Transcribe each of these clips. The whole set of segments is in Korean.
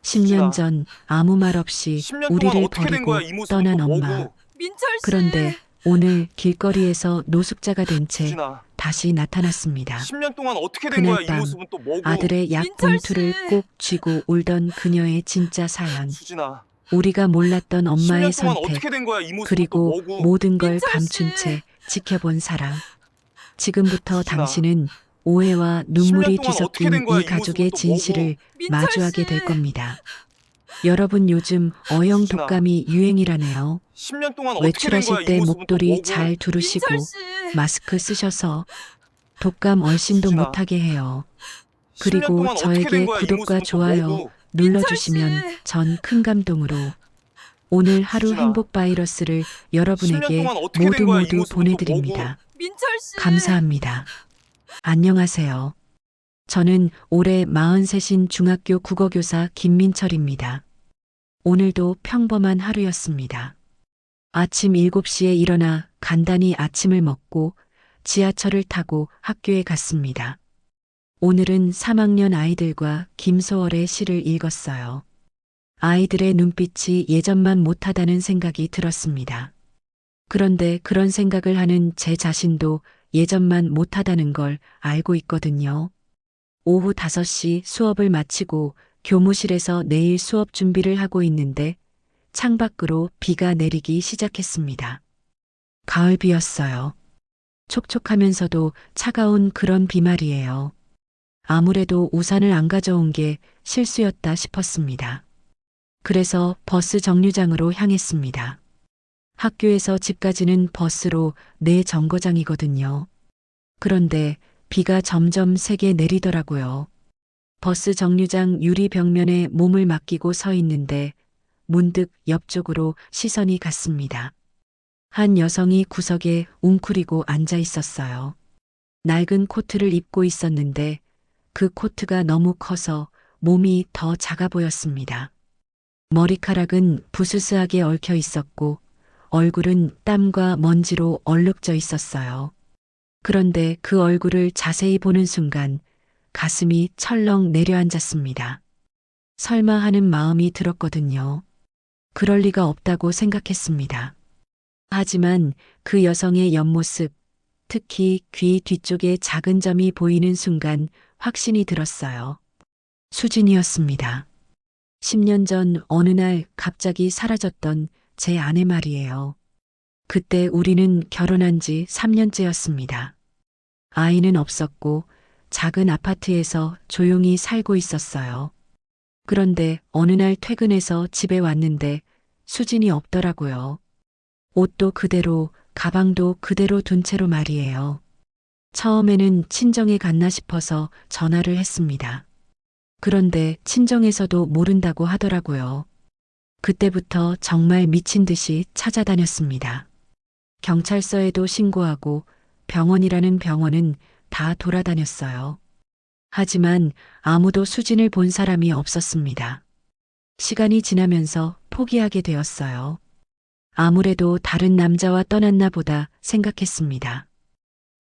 10년 수진아, 전 아무 말 없이 10년 동안 우리를 어떻게 된 버리고 거야? 이 모습은 떠난 또 엄마. 뭐고? 민철 씨. 그런데 오늘 길거리에서 노숙자가 된 채 수진아, 다시 나타났습니다. 10년 동안 어떻게 된 그날 거야? 이 밤 모습은 또 뭐고? 아들의 약 민철 씨. 봉투를 꼭 쥐고 울던 그녀의 진짜 사연. 수진아, 우리가 몰랐던 엄마의 10년 동안 선택. 어떻게 된 거야? 이 모습은 또 그리고 뭐고? 모든 걸 민철 감춘 씨. 채 지켜본 사랑. 지금부터 수진아, 당신은 오해와 10년 눈물이 동안 어떻게 뒤섞인 된 거야? 이 이 가족의 모습은 또 진실을 민철 마주하게 씨. 될 겁니다. 여러분 요즘 어영 수진아, 독감이 유행이라네요. 10년 동안 어떻게 된 거야? 외출하실 이 때 모습은 또 목도리 뭐고? 잘 민철 두르시고 씨. 마스크 쓰셔서 독감 얼씬도 수진아, 못하게 해요. 10년 그리고 동안 어떻게 된 저에게 거야? 이 구독과 모습은 또 좋아요 뭐고? 눌러주시면 민철 씨. 전 큰 감동으로 오늘 하루 수진아, 행복 바이러스를 10년 여러분에게 동안 어떻게 된 거야? 이 모두 모습은 또 뭐고? 보내드립니다. 민철 씨. 감사합니다. 안녕하세요. 저는 올해 43인 중학교 국어교사 김민철입니다. 오늘도 평범한 하루였습니다. 아침 7시에 일어나 간단히 아침을 먹고 지하철을 타고 학교에 갔습니다. 오늘은 3학년 아이들과 김소월의 시를 읽었어요. 아이들의 눈빛이 예전만 못하다는 생각이 들었습니다. 그런데 그런 생각을 하는 제 자신도 예전만 못하다는 걸 알고 있거든요. 오후 5시 수업을 마치고 교무실에서 내일 수업 준비를 하고 있는데 창밖으로 비가 내리기 시작했습니다. 가을 비였어요. 촉촉하면서도 차가운 그런 비 말이에요. 아무래도 우산을 안 가져온 게 실수였다 싶었습니다. 그래서 버스 정류장으로 향했습니다. 학교에서 집까지는 버스로 4정거장이거든요. 그런데 비가 점점 세게 내리더라고요. 버스 정류장 유리 벽면에 몸을 맡기고 서 있는데 문득 옆쪽으로 시선이 갔습니다. 한 여성이 구석에 웅크리고 앉아 있었어요. 낡은 코트를 입고 있었는데 그 코트가 너무 커서 몸이 더 작아 보였습니다. 머리카락은 부스스하게 얽혀 있었고 얼굴은 땀과 먼지로 얼룩져 있었어요. 그런데 그 얼굴을 자세히 보는 순간 가슴이 철렁 내려앉았습니다. 설마 하는 마음이 들었거든요. 그럴 리가 없다고 생각했습니다. 하지만 그 여성의 옆모습, 특히 귀 뒤쪽에 작은 점이 보이는 순간 확신이 들었어요. 수진이었습니다. 10년 전 어느 날 갑자기 사라졌던 제 아내 말이에요. 그때 우리는 결혼한 지 3년째였습니다. 아이는 없었고 작은 아파트에서 조용히 살고 있었어요. 그런데 어느 날 퇴근해서 집에 왔는데 수진이 없더라고요. 옷도 그대로, 가방도 그대로 둔 채로 말이에요. 처음에는 친정에 갔나 싶어서 전화를 했습니다. 그런데 친정에서도 모른다고 하더라고요. 그때부터 정말 미친 듯이 찾아다녔습니다. 경찰서에도 신고하고 병원이라는 병원은 다 돌아다녔어요. 하지만 아무도 수진을 본 사람이 없었습니다. 시간이 지나면서 포기하게 되었어요. 아무래도 다른 남자와 떠났나 보다 생각했습니다.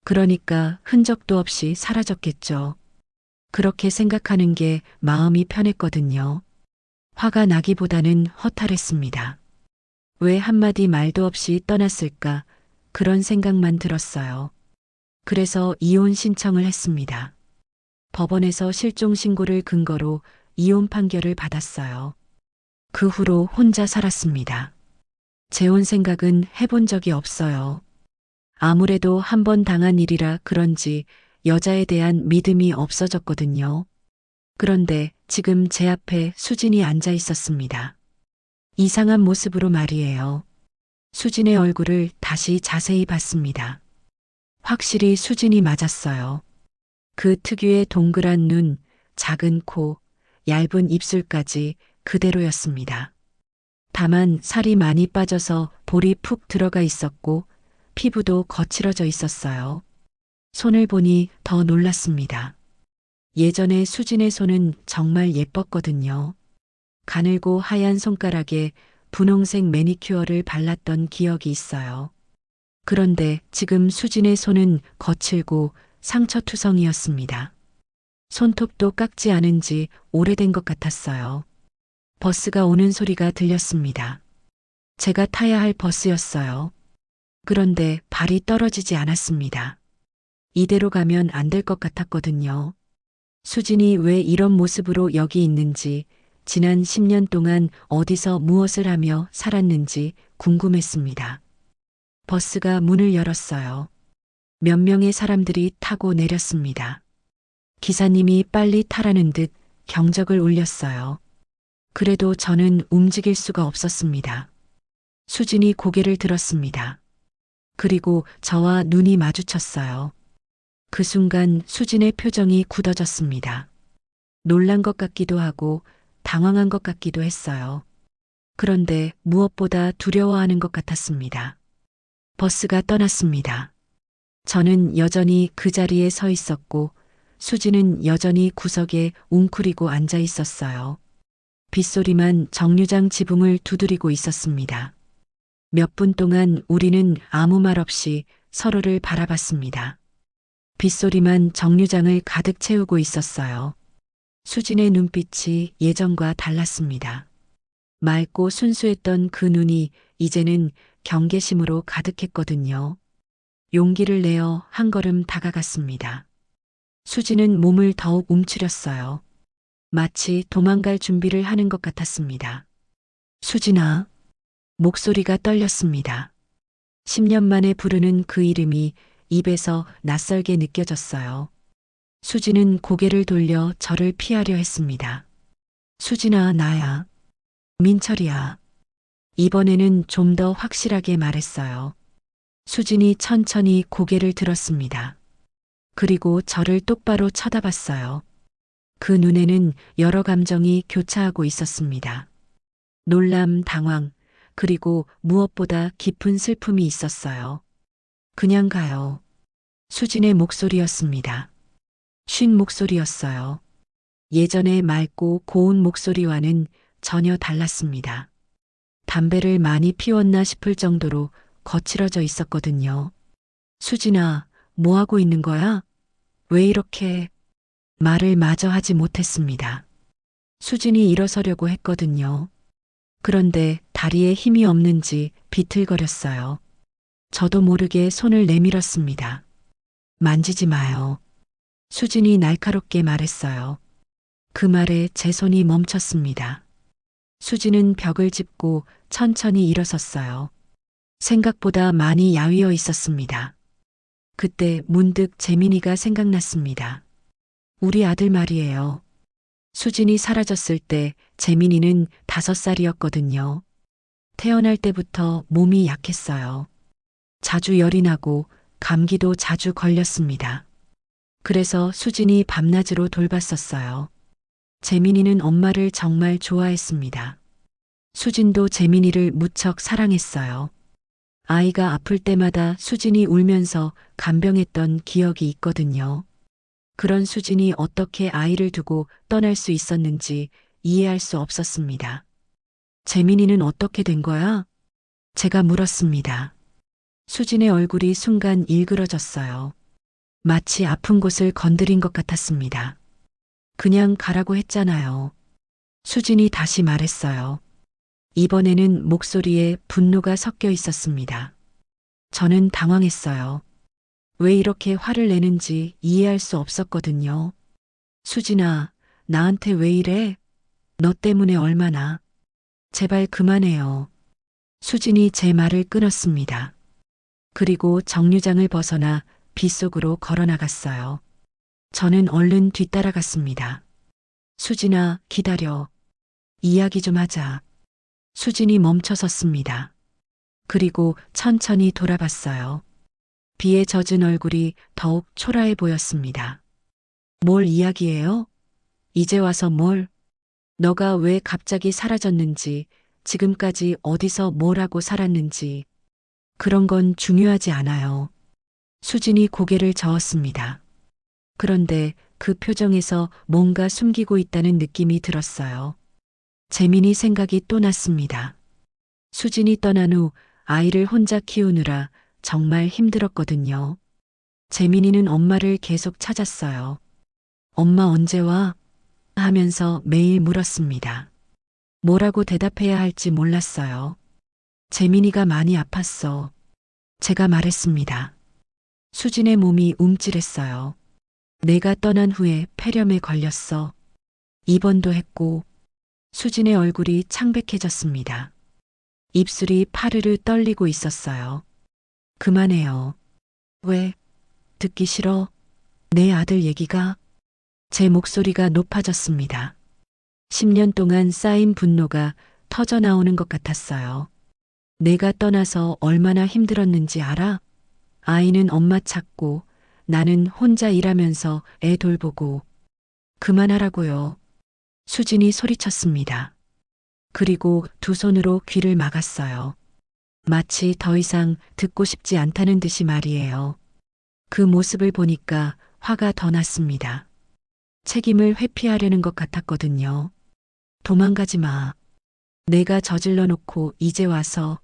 그러니까 흔적도 없이 사라졌겠죠. 그렇게 생각하는 게 마음이 편했거든요. 화가 나기보다는 허탈했습니다. 왜 한마디 말도 없이 떠났을까? 그런 생각만 들었어요. 그래서 이혼 신청을 했습니다. 법원에서 실종 신고를 근거로 이혼 판결을 받았어요. 그 후로 혼자 살았습니다. 재혼 생각은 해본 적이 없어요. 아무래도 한 번 당한 일이라 그런지 여자에 대한 믿음이 없어졌거든요. 그런데 지금 제 앞에 수진이 앉아 있었습니다. 이상한 모습으로 말이에요. 수진의 얼굴을 다시 자세히 봤습니다. 확실히 수진이 맞았어요. 그 특유의 동그란 눈, 작은 코, 얇은 입술까지 그대로였습니다. 다만 살이 많이 빠져서 볼이 푹 들어가 있었고 피부도 거칠어져 있었어요. 손을 보니 더 놀랐습니다. 예전에 수진의 손은 정말 예뻤거든요. 가늘고 하얀 손가락에 분홍색 매니큐어를 발랐던 기억이 있어요. 그런데 지금 수진의 손은 거칠고 상처투성이었습니다. 손톱도 깎지 않은 지 오래된 것 같았어요. 버스가 오는 소리가 들렸습니다. 제가 타야 할 버스였어요. 그런데 발이 떨어지지 않았습니다. 이대로 가면 안 될 것 같았거든요. 수진이 왜 이런 모습으로 여기 있는지, 지난 10년 동안 어디서 무엇을 하며 살았는지 궁금했습니다. 버스가 문을 열었어요. 몇 명의 사람들이 타고 내렸습니다. 기사님이 빨리 타라는 듯 경적을 울렸어요. 그래도 저는 움직일 수가 없었습니다. 수진이 고개를 들었습니다. 그리고 저와 눈이 마주쳤어요. 그 순간 수진의 표정이 굳어졌습니다. 놀란 것 같기도 하고 당황한 것 같기도 했어요. 그런데 무엇보다 두려워하는 것 같았습니다. 버스가 떠났습니다. 저는 여전히 그 자리에 서 있었고 수진은 여전히 구석에 웅크리고 앉아 있었어요. 빗소리만 정류장 지붕을 두드리고 있었습니다. 몇 분 동안 우리는 아무 말 없이 서로를 바라봤습니다. 빗소리만 정류장을 가득 채우고 있었어요. 수진의 눈빛이 예전과 달랐습니다. 맑고 순수했던 그 눈이 이제는 경계심으로 가득했거든요. 용기를 내어 한 걸음 다가갔습니다. 수진은 몸을 더욱 움츠렸어요. 마치 도망갈 준비를 하는 것 같았습니다. 수진아. 목소리가 떨렸습니다. 10년 만에 부르는 그 이름이 입에서 낯설게 느껴졌어요. 수진은 고개를 돌려 저를 피하려 했습니다. 수진아, 나야. 민철이야. 이번에는 좀 더 확실하게 말했어요. 수진이 천천히 고개를 들었습니다. 그리고 저를 똑바로 쳐다봤어요. 그 눈에는 여러 감정이 교차하고 있었습니다. 놀람, 당황, 그리고 무엇보다 깊은 슬픔이 있었어요. 그냥 가요. 수진의 목소리였습니다. 쉰 목소리였어요. 예전의 맑고 고운 목소리와는 전혀 달랐습니다. 담배를 많이 피웠나 싶을 정도로 거칠어져 있었거든요. 수진아, 뭐 하고 있는 거야? 왜 이렇게... 말을 마저 하지 못했습니다. 수진이 일어서려고 했거든요. 그런데 다리에 힘이 없는지 비틀거렸어요. 저도 모르게 손을 내밀었습니다. 만지지 마요. 수진이 날카롭게 말했어요. 그 말에 제 손이 멈췄습니다. 수진은 벽을 짚고 천천히 일어섰어요. 생각보다 많이 야위어 있었습니다. 그때 문득 재민이가 생각났습니다. 우리 아들 말이에요. 수진이 사라졌을 때 재민이는 5살이었거든요. 태어날 때부터 몸이 약했어요. 자주 열이 나고 감기도 자주 걸렸습니다. 그래서 수진이 밤낮으로 돌봤었어요. 재민이는 엄마를 정말 좋아했습니다. 수진도 재민이를 무척 사랑했어요. 아이가 아플 때마다 수진이 울면서 간병했던 기억이 있거든요. 그런 수진이 어떻게 아이를 두고 떠날 수 있었는지 이해할 수 없었습니다. 재민이는 어떻게 된 거야? 제가 물었습니다. 수진의 얼굴이 순간 일그러졌어요. 마치 아픈 곳을 건드린 것 같았습니다. 그냥 가라고 했잖아요. 수진이 다시 말했어요. 이번에는 목소리에 분노가 섞여 있었습니다. 저는 당황했어요. 왜 이렇게 화를 내는지 이해할 수 없었거든요. 수진아, 나한테 왜 이래? 너 때문에 얼마나. 제발 그만해요. 수진이 제 말을 끊었습니다. 그리고 정류장을 벗어나 빗속으로 걸어나갔어요. 저는 얼른 뒤따라갔습니다. 수진아, 기다려. 이야기 좀 하자. 수진이 멈춰섰습니다. 그리고 천천히 돌아봤어요. 비에 젖은 얼굴이 더욱 초라해 보였습니다. 뭘 이야기해요? 이제 와서 뭘? 너가 왜 갑자기 사라졌는지, 지금까지 어디서 뭘 하고 살았는지, 그런 건 중요하지 않아요. 수진이 고개를 저었습니다. 그런데 그 표정에서 뭔가 숨기고 있다는 느낌이 들었어요. 재민이 생각이 또 났습니다. 수진이 떠난 후 아이를 혼자 키우느라 정말 힘들었거든요. 재민이는 엄마를 계속 찾았어요. 엄마 언제 와? 하면서 매일 물었습니다. 뭐라고 대답해야 할지 몰랐어요. 재민이가 많이 아팠어. 제가 말했습니다. 수진의 몸이 움찔했어요. 내가 떠난 후에 폐렴에 걸렸어. 입원도 했고, 수진의 얼굴이 창백해졌습니다. 입술이 파르르 떨리고 있었어요. 그만해요. 왜? 듣기 싫어? 내 아들 얘기가? 제 목소리가 높아졌습니다. 10년 동안 쌓인 분노가 터져 나오는 것 같았어요. 내가 떠나서 얼마나 힘들었는지 알아? 아이는 엄마 찾고 나는 혼자 일하면서 애 돌보고. 그만하라고요. 수진이 소리쳤습니다. 그리고 두 손으로 귀를 막았어요. 마치 더 이상 듣고 싶지 않다는 듯이 말이에요. 그 모습을 보니까 화가 더 났습니다. 책임을 회피하려는 것 같았거든요. 도망가지 마. 내가 저질러 놓고 이제 와서.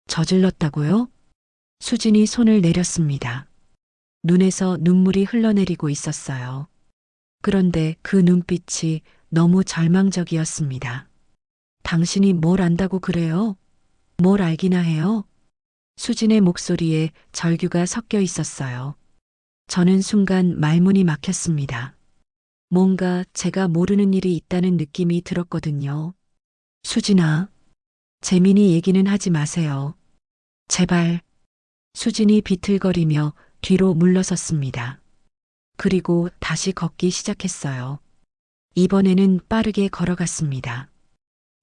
저질렀다고요? 수진이 손을 내렸습니다. 눈에서 눈물이 흘러내리고 있었어요. 그런데 그 눈빛이 너무 절망적이었습니다. 당신이 뭘 안다고 그래요? 뭘 알기나 해요? 수진의 목소리에 절규가 섞여 있었어요. 저는 순간 말문이 막혔습니다. 뭔가 제가 모르는 일이 있다는 느낌이 들었거든요. 수진아, 재민이 얘기는 하지 마세요. 제발. 수진이 비틀거리며 뒤로 물러섰습니다. 그리고 다시 걷기 시작했어요. 이번에는 빠르게 걸어갔습니다.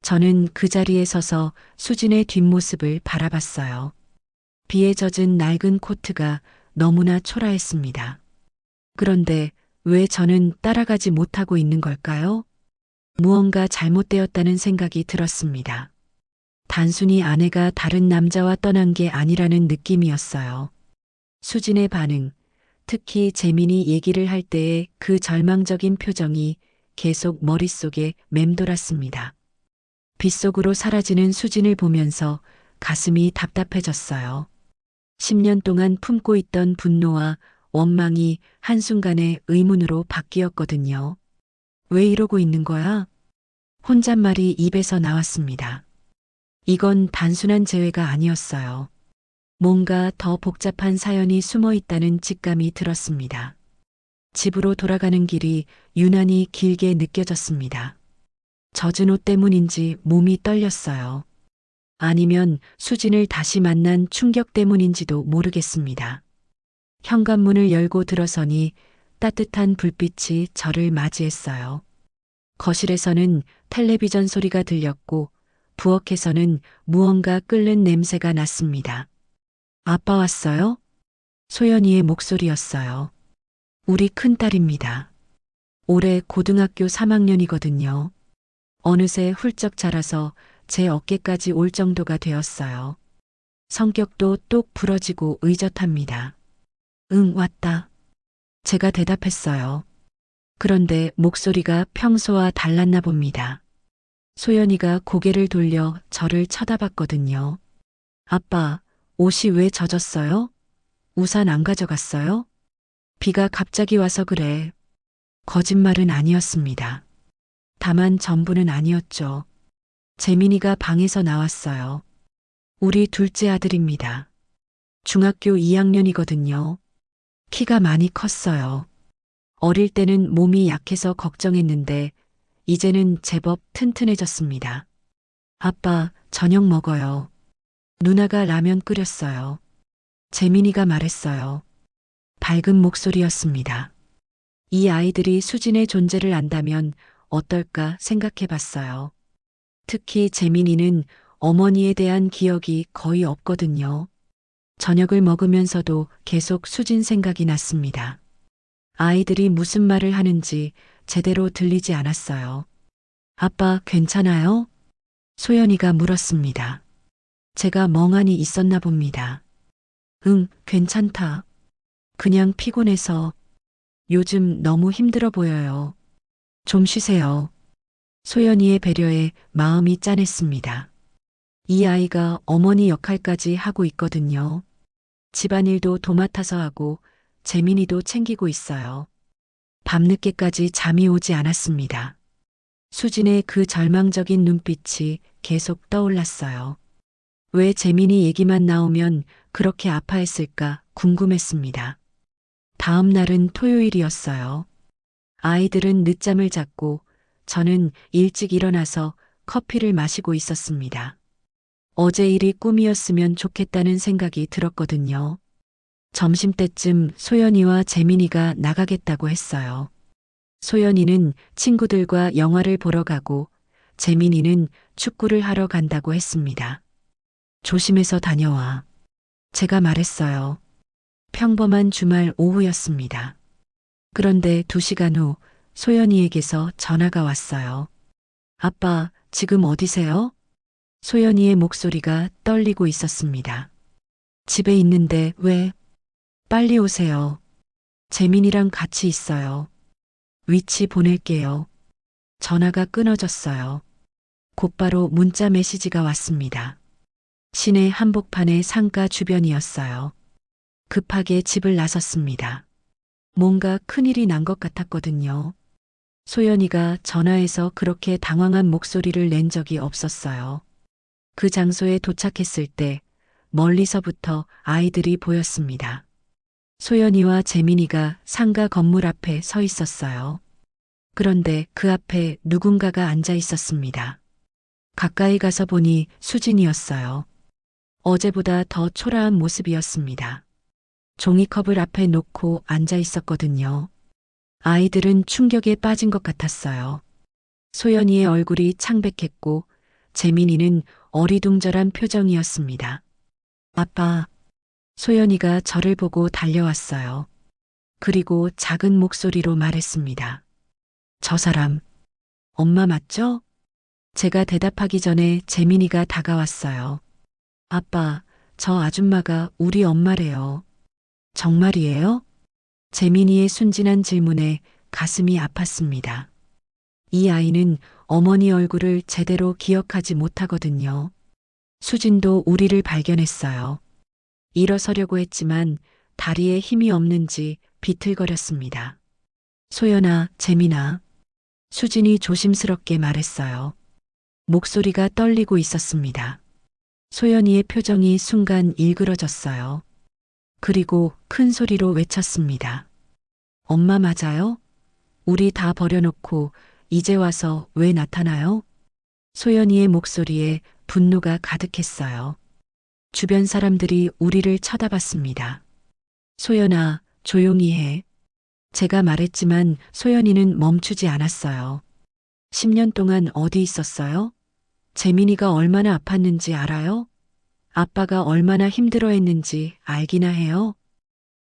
저는 그 자리에 서서 수진의 뒷모습을 바라봤어요. 비에 젖은 낡은 코트가 너무나 초라했습니다. 그런데 왜 저는 따라가지 못하고 있는 걸까요? 무언가 잘못되었다는 생각이 들었습니다. 단순히 아내가 다른 남자와 떠난 게 아니라는 느낌이었어요. 수진의 반응, 특히 재민이 얘기를 할 때의 그 절망적인 표정이 계속 머릿속에 맴돌았습니다. 빗속으로 사라지는 수진을 보면서 가슴이 답답해졌어요. 10년 동안 품고 있던 분노와 원망이 한순간에 의문으로 바뀌었거든요. 왜 이러고 있는 거야? 혼잣말이 입에서 나왔습니다. 이건 단순한 재회가 아니었어요. 뭔가 더 복잡한 사연이 숨어 있다는 직감이 들었습니다. 집으로 돌아가는 길이 유난히 길게 느껴졌습니다. 젖은 옷 때문인지 몸이 떨렸어요. 아니면 수진을 다시 만난 충격 때문인지도 모르겠습니다. 현관문을 열고 들어서니 따뜻한 불빛이 저를 맞이했어요. 거실에서는 텔레비전 소리가 들렸고 부엌에서는 무언가 끓는 냄새가 났습니다. 아빠 왔어요? 소연이의 목소리였어요. 우리 큰딸입니다. 올해 고등학교 3학년이거든요. 어느새 훌쩍 자라서 제 어깨까지 올 정도가 되었어요. 성격도 똑 부러지고 의젓합니다. 응, 왔다. 제가 대답했어요. 그런데 목소리가 평소와 달랐나 봅니다. 소연이가 고개를 돌려 저를 쳐다봤거든요. 아빠, 옷이 왜 젖었어요? 우산 안 가져갔어요? 비가 갑자기 와서 그래. 거짓말은 아니었습니다. 다만 전부는 아니었죠. 재민이가 방에서 나왔어요. 우리 둘째 아들입니다. 중학교 2학년이거든요. 키가 많이 컸어요. 어릴 때는 몸이 약해서 걱정했는데 이제는 제법 튼튼해졌습니다. 아빠, 저녁 먹어요. 누나가 라면 끓였어요. 재민이가 말했어요. 밝은 목소리였습니다. 이 아이들이 수진의 존재를 안다면 어떨까 생각해 봤어요. 특히 재민이는 어머니에 대한 기억이 거의 없거든요. 저녁을 먹으면서도 계속 수진 생각이 났습니다. 아이들이 무슨 말을 하는지 제대로 들리지 않았어요. 아빠, 괜찮아요? 소연이가 물었습니다. 제가 멍하니 있었나 봅니다. 응, 괜찮다. 그냥 피곤해서 요즘 너무 힘들어 보여요. 좀 쉬세요. 소연이의 배려에 마음이 짠했습니다. 이 아이가 어머니 역할까지 하고 있거든요. 집안일도 도맡아서 하고 재민이도 챙기고 있어요. 밤늦게까지 잠이 오지 않았습니다. 수진의 그 절망적인 눈빛이 계속 떠올랐어요. 왜 재민이 얘기만 나오면 그렇게 아파했을까 궁금했습니다. 다음 날은 토요일이었어요. 아이들은 늦잠을 잤고 저는 일찍 일어나서 커피를 마시고 있었습니다. 어제 일이 꿈이었으면 좋겠다는 생각이 들었거든요. 점심때쯤 소연이와 재민이가 나가겠다고 했어요. 소연이는 친구들과 영화를 보러 가고 재민이는 축구를 하러 간다고 했습니다. 조심해서 다녀와. 제가 말했어요. 평범한 주말 오후였습니다. 그런데 2시간 후 소연이에게서 전화가 왔어요. 아빠, 지금 어디세요? 소연이의 목소리가 떨리고 있었습니다. 집에 있는데 왜? 빨리 오세요. 재민이랑 같이 있어요. 위치 보낼게요. 전화가 끊어졌어요. 곧바로 문자 메시지가 왔습니다. 시내 한복판의 상가 주변이었어요. 급하게 집을 나섰습니다. 뭔가 큰일이 난 것 같았거든요. 소연이가 전화해서 그렇게 당황한 목소리를 낸 적이 없었어요. 그 장소에 도착했을 때 멀리서부터 아이들이 보였습니다. 소연이와 재민이가 상가 건물 앞에 서 있었어요. 그런데 그 앞에 누군가가 앉아 있었습니다. 가까이 가서 보니 수진이었어요. 어제보다 더 초라한 모습이었습니다. 종이컵을 앞에 놓고 앉아 있었거든요. 아이들은 충격에 빠진 것 같았어요. 소연이의 얼굴이 창백했고 재민이는 어리둥절한 표정이었습니다. 아빠, 소연이가 저를 보고 달려왔어요. 그리고 작은 목소리로 말했습니다. 저 사람, 엄마 맞죠? 제가 대답하기 전에 재민이가 다가왔어요. 아빠, 저 아줌마가 우리 엄마래요. 정말이에요? 재민이의 순진한 질문에 가슴이 아팠습니다. 이 아이는 어머니 얼굴을 제대로 기억하지 못하거든요. 수진도 우리를 발견했어요. 일어서려고 했지만 다리에 힘이 없는지 비틀거렸습니다. 소연아, 재민아. 수진이 조심스럽게 말했어요. 목소리가 떨리고 있었습니다. 소연이의 표정이 순간 일그러졌어요. 그리고 큰 소리로 외쳤습니다. 엄마 맞아요? 우리 다 버려놓고 이제 와서 왜 나타나요? 소연이의 목소리에 분노가 가득했어요. 주변 사람들이 우리를 쳐다봤습니다. 소연아, 조용히 해. 제가 말했지만 소연이는 멈추지 않았어요. 10년 동안 어디 있었어요? 재민이가 얼마나 아팠는지 알아요? 아빠가 얼마나 힘들어했는지 알기나 해요?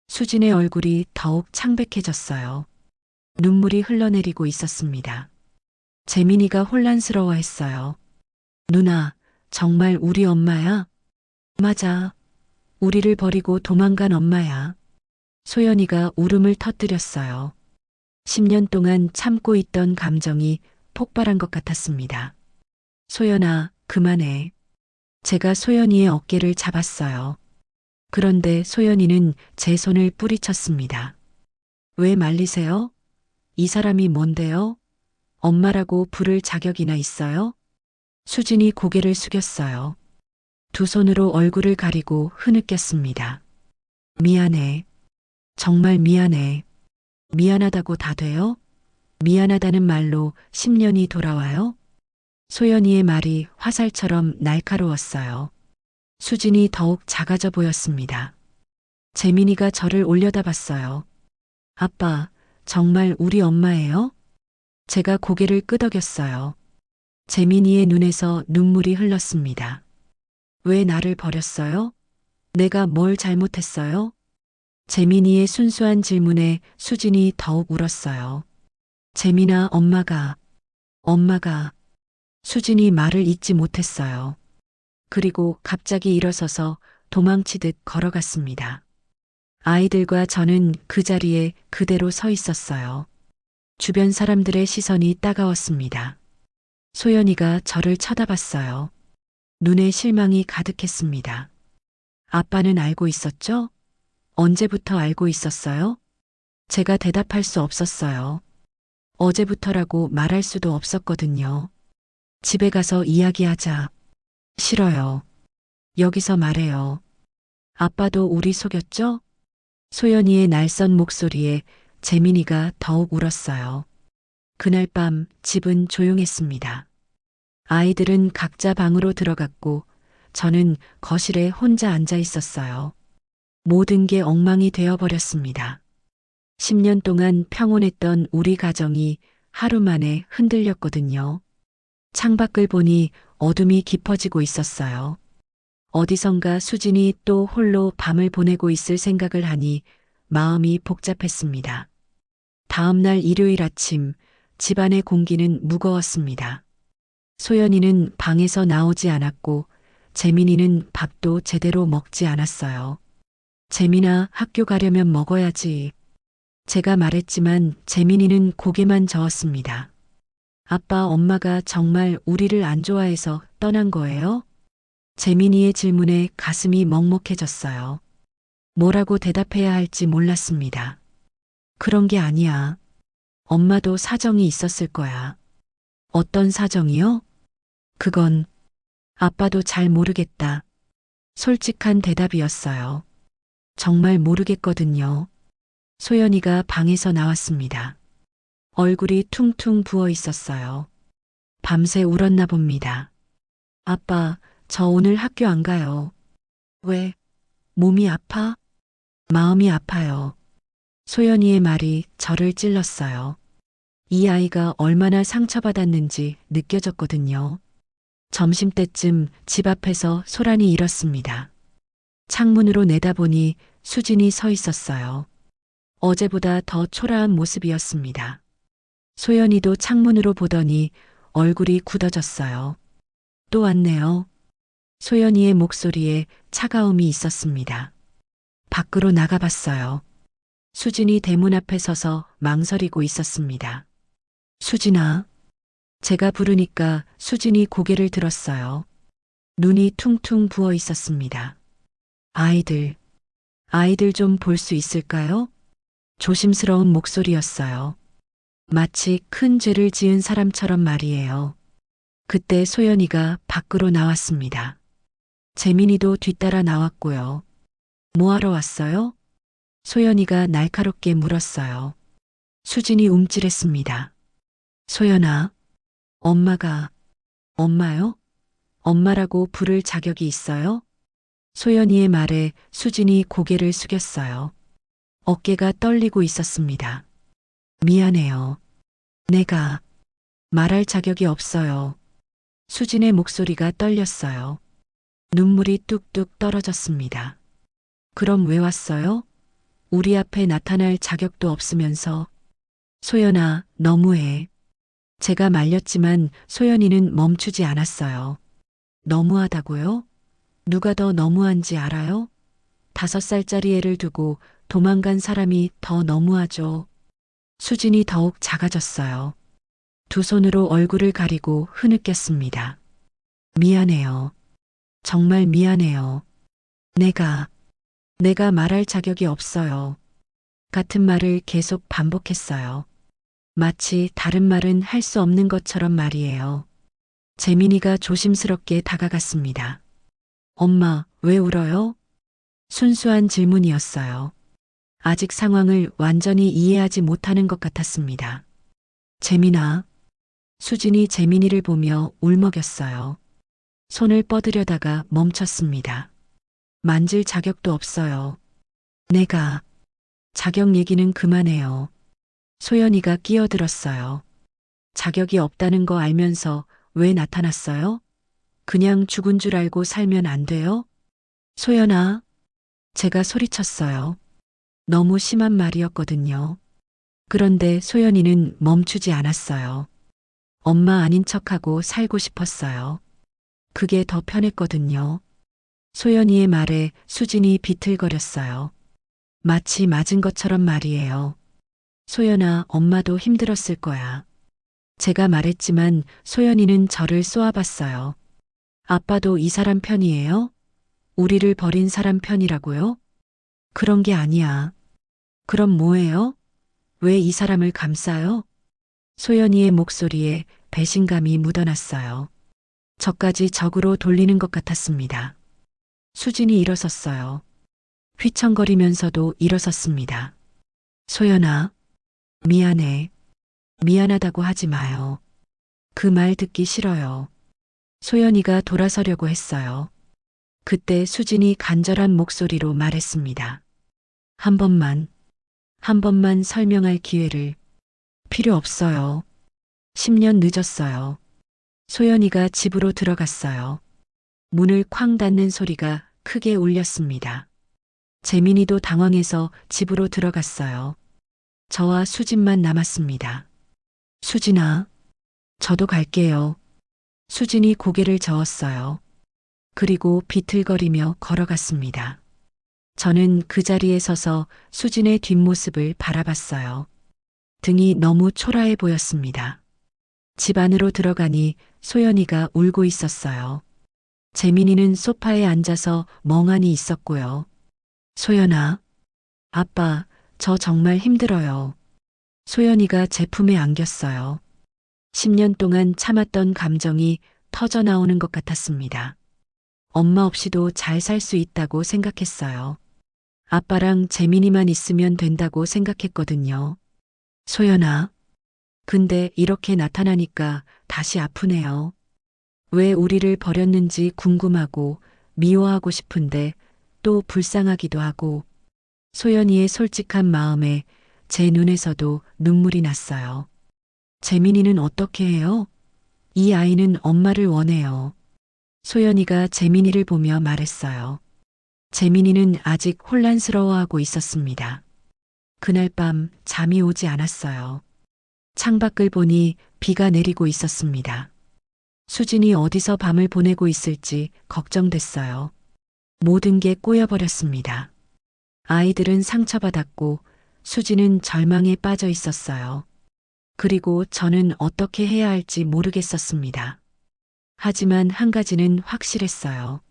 수진의 얼굴이 더욱 창백해졌어요. 눈물이 흘러내리고 있었습니다. 재민이가 혼란스러워했어요. 누나, 정말 우리 엄마야? 맞아. 우리를 버리고 도망간 엄마야. 소연이가 울음을 터뜨렸어요. 10년 동안 참고 있던 감정이 폭발한 것 같았습니다. 소연아, 그만해. 제가 소연이의 어깨를 잡았어요. 그런데 소연이는 제 손을 뿌리쳤습니다. 왜 말리세요? 이 사람이 뭔데요? 엄마라고 부를 자격이나 있어요? 수진이 고개를 숙였어요. 두 손으로 얼굴을 가리고 흐느꼈습니다. 미안해. 정말 미안해. 미안하다고 다 돼요? 미안하다는 말로 10년이 돌아와요? 소연이의 말이 화살처럼 날카로웠어요. 수진이 더욱 작아져 보였습니다. 재민이가 저를 올려다봤어요. 아빠, 정말 우리 엄마예요? 제가 고개를 끄덕였어요. 재민이의 눈에서 눈물이 흘렀습니다. 왜 나를 버렸어요? 내가 뭘 잘못했어요? 재민이의 순수한 질문에 수진이 더욱 울었어요. 재민아, 엄마가. 수진이 말을 잇지 못했어요. 그리고 갑자기 일어서서 도망치듯 걸어갔습니다. 아이들과 저는 그 자리에 그대로 서 있었어요. 주변 사람들의 시선이 따가웠습니다. 소연이가 저를 쳐다봤어요. 눈에 실망이 가득했습니다. 아빠는 알고 있었죠? 언제부터 알고 있었어요? 제가 대답할 수 없었어요. 어제부터라고 말할 수도 없었거든요. 집에 가서 이야기하자. 싫어요. 여기서 말해요. 아빠도 우리 속였죠? 소연이의 날선 목소리에 재민이가 더욱 울었어요. 그날 밤 집은 조용했습니다. 아이들은 각자 방으로 들어갔고 저는 거실에 혼자 앉아 있었어요. 모든 게 엉망이 되어버렸습니다. 10년 동안 평온했던 우리 가정이 하루 만에 흔들렸거든요. 창밖을 보니 어둠이 깊어지고 있었어요. 어디선가 수진이 또 홀로 밤을 보내고 있을 생각을 하니 마음이 복잡했습니다. 다음 날 일요일 아침 집안의 공기는 무거웠습니다. 소연이는 방에서 나오지 않았고 재민이는 밥도 제대로 먹지 않았어요. 재민아, 학교 가려면 먹어야지. 제가 말했지만 재민이는 고개만 저었습니다. 아빠, 엄마가 정말 우리를 안 좋아해서 떠난 거예요? 재민이의 질문에 가슴이 먹먹해졌어요. 뭐라고 대답해야 할지 몰랐습니다. 그런 게 아니야. 엄마도 사정이 있었을 거야. 어떤 사정이요? 그건 아빠도 잘 모르겠다. 솔직한 대답이었어요. 정말 모르겠거든요. 소연이가 방에서 나왔습니다. 얼굴이 퉁퉁 부어 있었어요. 밤새 울었나 봅니다. 아빠, 저 오늘 학교 안 가요. 왜? 몸이 아파? 마음이 아파요. 소연이의 말이 저를 찔렀어요. 이 아이가 얼마나 상처받았는지 느껴졌거든요. 점심때쯤 집 앞에서 소란이 일었습니다. 창문으로 내다보니 수진이 서 있었어요. 어제보다 더 초라한 모습이었습니다. 소연이도 창문으로 보더니 얼굴이 굳어졌어요. 또 왔네요. 소연이의 목소리에 차가움이 있었습니다. 밖으로 나가봤어요. 수진이 대문 앞에 서서 망설이고 있었습니다. 수진아. 제가 부르니까 수진이 고개를 들었어요. 눈이 퉁퉁 부어 있었습니다. 아이들 좀 볼 수 있을까요? 조심스러운 목소리였어요. 마치 큰 죄를 지은 사람처럼 말이에요. 그때 소연이가 밖으로 나왔습니다. 재민이도 뒤따라 나왔고요. 뭐하러 왔어요? 소연이가 날카롭게 물었어요. 수진이 움찔했습니다. 소연아, 엄마요? 엄마라고 부를 자격이 있어요? 소연이의 말에 수진이 고개를 숙였어요. 어깨가 떨리고 있었습니다. 미안해요. 내가 말할 자격이 없어요. 수진의 목소리가 떨렸어요. 눈물이 뚝뚝 떨어졌습니다. 그럼 왜 왔어요? 우리 앞에 나타날 자격도 없으면서. 소연아, 너무해. 제가 말렸지만 소연이는 멈추지 않았어요. 너무하다고요? 누가 더 너무한지 알아요? 5살짜리 애를 두고 도망간 사람이 더 너무하죠. 수진이 더욱 작아졌어요. 두 손으로 얼굴을 가리고 흐느꼈습니다. 미안해요. 정말 미안해요. 내가 말할 자격이 없어요. 같은 말을 계속 반복했어요. 마치 다른 말은 할 수 없는 것처럼 말이에요. 재민이가 조심스럽게 다가갔습니다. 엄마, 왜 울어요? 순수한 질문이었어요. 아직 상황을 완전히 이해하지 못하는 것 같았습니다. 재민아. 수진이 재민이를 보며 울먹였어요. 손을 뻗으려다가 멈췄습니다. 만질 자격도 없어요. 자격 얘기는 그만해요. 소연이가 끼어들었어요. 자격이 없다는 거 알면서 왜 나타났어요? 그냥 죽은 줄 알고 살면 안 돼요? 소연아. 제가 소리쳤어요. 너무 심한 말이었거든요. 그런데 소연이는 멈추지 않았어요. 엄마 아닌 척하고 살고 싶었어요. 그게 더 편했거든요. 소연이의 말에 수진이 비틀거렸어요. 마치 맞은 것처럼 말이에요. 소연아, 엄마도 힘들었을 거야. 제가 말했지만 소연이는 저를 쏘아봤어요. 아빠도 이 사람 편이에요? 우리를 버린 사람 편이라고요? 그런 게 아니야. 그럼 뭐예요? 왜 이 사람을 감싸요? 소연이의 목소리에 배신감이 묻어났어요. 저까지 적으로 돌리는 것 같았습니다. 수진이 일어섰어요. 휘청거리면서도 일어섰습니다. 소연아, 미안해. 미안하다고 하지 마요. 그 말 듣기 싫어요. 소연이가 돌아서려고 했어요. 그때 수진이 간절한 목소리로 말했습니다. 한 번만 설명할 기회를. 필요 없어요. 10년 늦었어요. 소연이가 집으로 들어갔어요. 문을 쾅 닫는 소리가 크게 울렸습니다. 재민이도 당황해서 집으로 들어갔어요. 저와 수진만 남았습니다. 수진아, 저도 갈게요. 수진이 고개를 저었어요. 그리고 비틀거리며 걸어갔습니다. 저는 그 자리에 서서 수진의 뒷모습을 바라봤어요. 등이 너무 초라해 보였습니다. 집 안으로 들어가니 소연이가 울고 있었어요. 재민이는 소파에 앉아서 멍하니 있었고요. 소연아, 아빠, 저 정말 힘들어요. 소연이가 제 품에 안겼어요. 10년 동안 참았던 감정이 터져 나오는 것 같았습니다. 엄마 없이도 잘 살 수 있다고 생각했어요. 아빠랑 재민이만 있으면 된다고 생각했거든요. 소연아, 근데 이렇게 나타나니까 다시 아프네요. 왜 우리를 버렸는지 궁금하고 미워하고 싶은데 또 불쌍하기도 하고. 소연이의 솔직한 마음에 제 눈에서도 눈물이 났어요. 재민이는 어떻게 해요? 이 아이는 엄마를 원해요. 소연이가 재민이를 보며 말했어요. 재민이는 아직 혼란스러워하고 있었습니다. 그날 밤 잠이 오지 않았어요. 창밖을 보니 비가 내리고 있었습니다. 수진이 어디서 밤을 보내고 있을지 걱정됐어요. 모든 게 꼬여버렸습니다. 아이들은 상처받았고 수진은 절망에 빠져 있었어요. 그리고 저는 어떻게 해야 할지 모르겠었습니다. 하지만 한 가지는 확실했어요.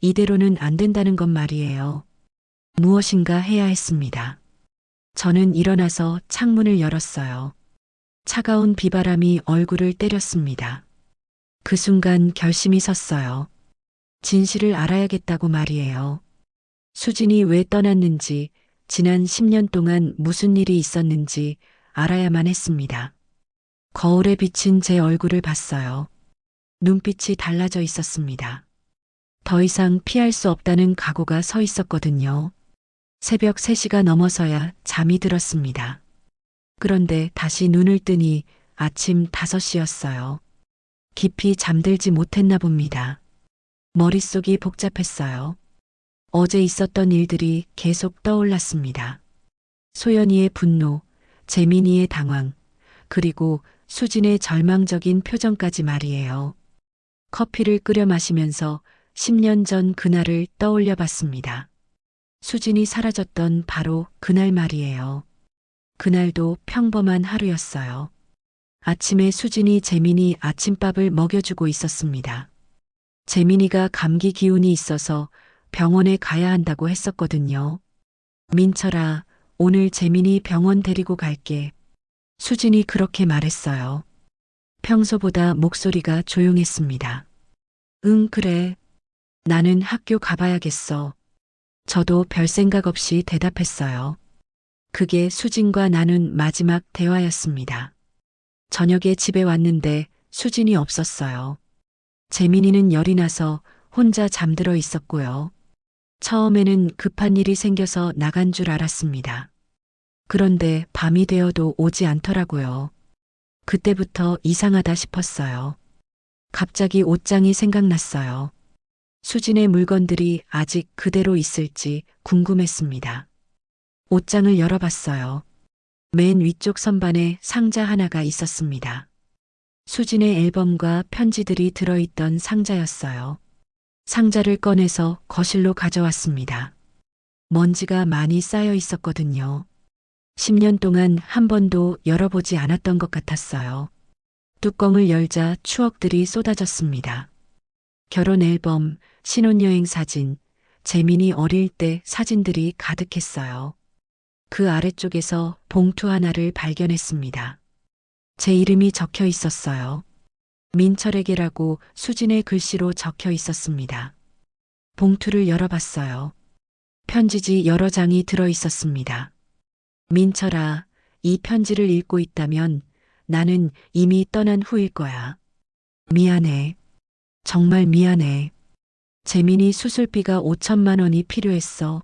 이대로는 안 된다는 것 말이에요. 무엇인가 해야 했습니다. 저는 일어나서 창문을 열었어요. 차가운 비바람이 얼굴을 때렸습니다. 그 순간 결심이 섰어요. 진실을 알아야겠다고 말이에요. 수진이 왜 떠났는지, 지난 10년 동안 무슨 일이 있었는지 알아야만 했습니다. 거울에 비친 제 얼굴을 봤어요. 눈빛이 달라져 있었습니다. 더 이상 피할 수 없다는 각오가 서 있었거든요. 새벽 3시가 넘어서야 잠이 들었습니다. 그런데 다시 눈을 뜨니 아침 5시였어요. 깊이 잠들지 못했나 봅니다. 머릿속이 복잡했어요. 어제 있었던 일들이 계속 떠올랐습니다. 소연이의 분노, 재민이의 당황, 그리고 수진의 절망적인 표정까지 말이에요. 커피를 끓여 마시면서 10년 전 그날을 떠올려 봤습니다. 수진이 사라졌던 바로 그날 말이에요. 그날도 평범한 하루였어요. 아침에 수진이 재민이 아침밥을 먹여주고 있었습니다. 재민이가 감기 기운이 있어서 병원에 가야 한다고 했었거든요. 민철아, 오늘 재민이 병원 데리고 갈게. 수진이 그렇게 말했어요. 평소보다 목소리가 조용했습니다. 응, 그래. 나는 학교 가봐야겠어. 저도 별 생각 없이 대답했어요. 그게 수진과 나눈 마지막 대화였습니다. 저녁에 집에 왔는데 수진이 없었어요. 재민이는 열이 나서 혼자 잠들어 있었고요. 처음에는 급한 일이 생겨서 나간 줄 알았습니다. 그런데 밤이 되어도 오지 않더라고요. 그때부터 이상하다 싶었어요. 갑자기 옷장이 생각났어요. 수진의 물건들이 아직 그대로 있을지 궁금했습니다. 옷장을 열어봤어요. 맨 위쪽 선반에 상자 하나가 있었습니다. 수진의 앨범과 편지들이 들어있던 상자였어요. 상자를 꺼내서 거실로 가져왔습니다. 먼지가 많이 쌓여 있었거든요. 10년 동안 한 번도 열어보지 않았던 것 같았어요. 뚜껑을 열자 추억들이 쏟아졌습니다. 결혼 앨범, 신혼여행 사진, 재민이 어릴 때 사진들이 가득했어요. 그 아래쪽에서 봉투 하나를 발견했습니다. 제 이름이 적혀 있었어요. 민철에게라고 수진의 글씨로 적혀 있었습니다. 봉투를 열어봤어요. 편지지 여러 장이 들어 있었습니다. 민철아, 이 편지를 읽고 있다면 나는 이미 떠난 후일 거야. 미안해. 정말 미안해. 재민이 수술비가 5천만 원이 필요했어.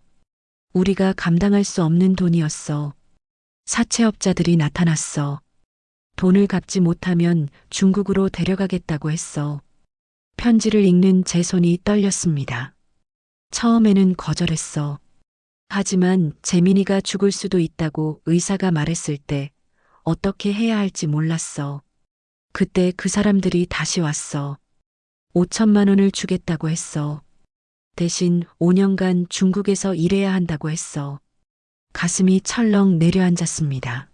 우리가 감당할 수 없는 돈이었어. 사채업자들이 나타났어. 돈을 갚지 못하면 중국으로 데려가겠다고 했어. 편지를 읽는 제 손이 떨렸습니다. 처음에는 거절했어. 하지만 재민이가 죽을 수도 있다고 의사가 말했을 때 어떻게 해야 할지 몰랐어. 그때 그 사람들이 다시 왔어. 5천만 원을 주겠다고 했어. 대신 5년간 중국에서 일해야 한다고 했어. 가슴이 철렁 내려앉았습니다.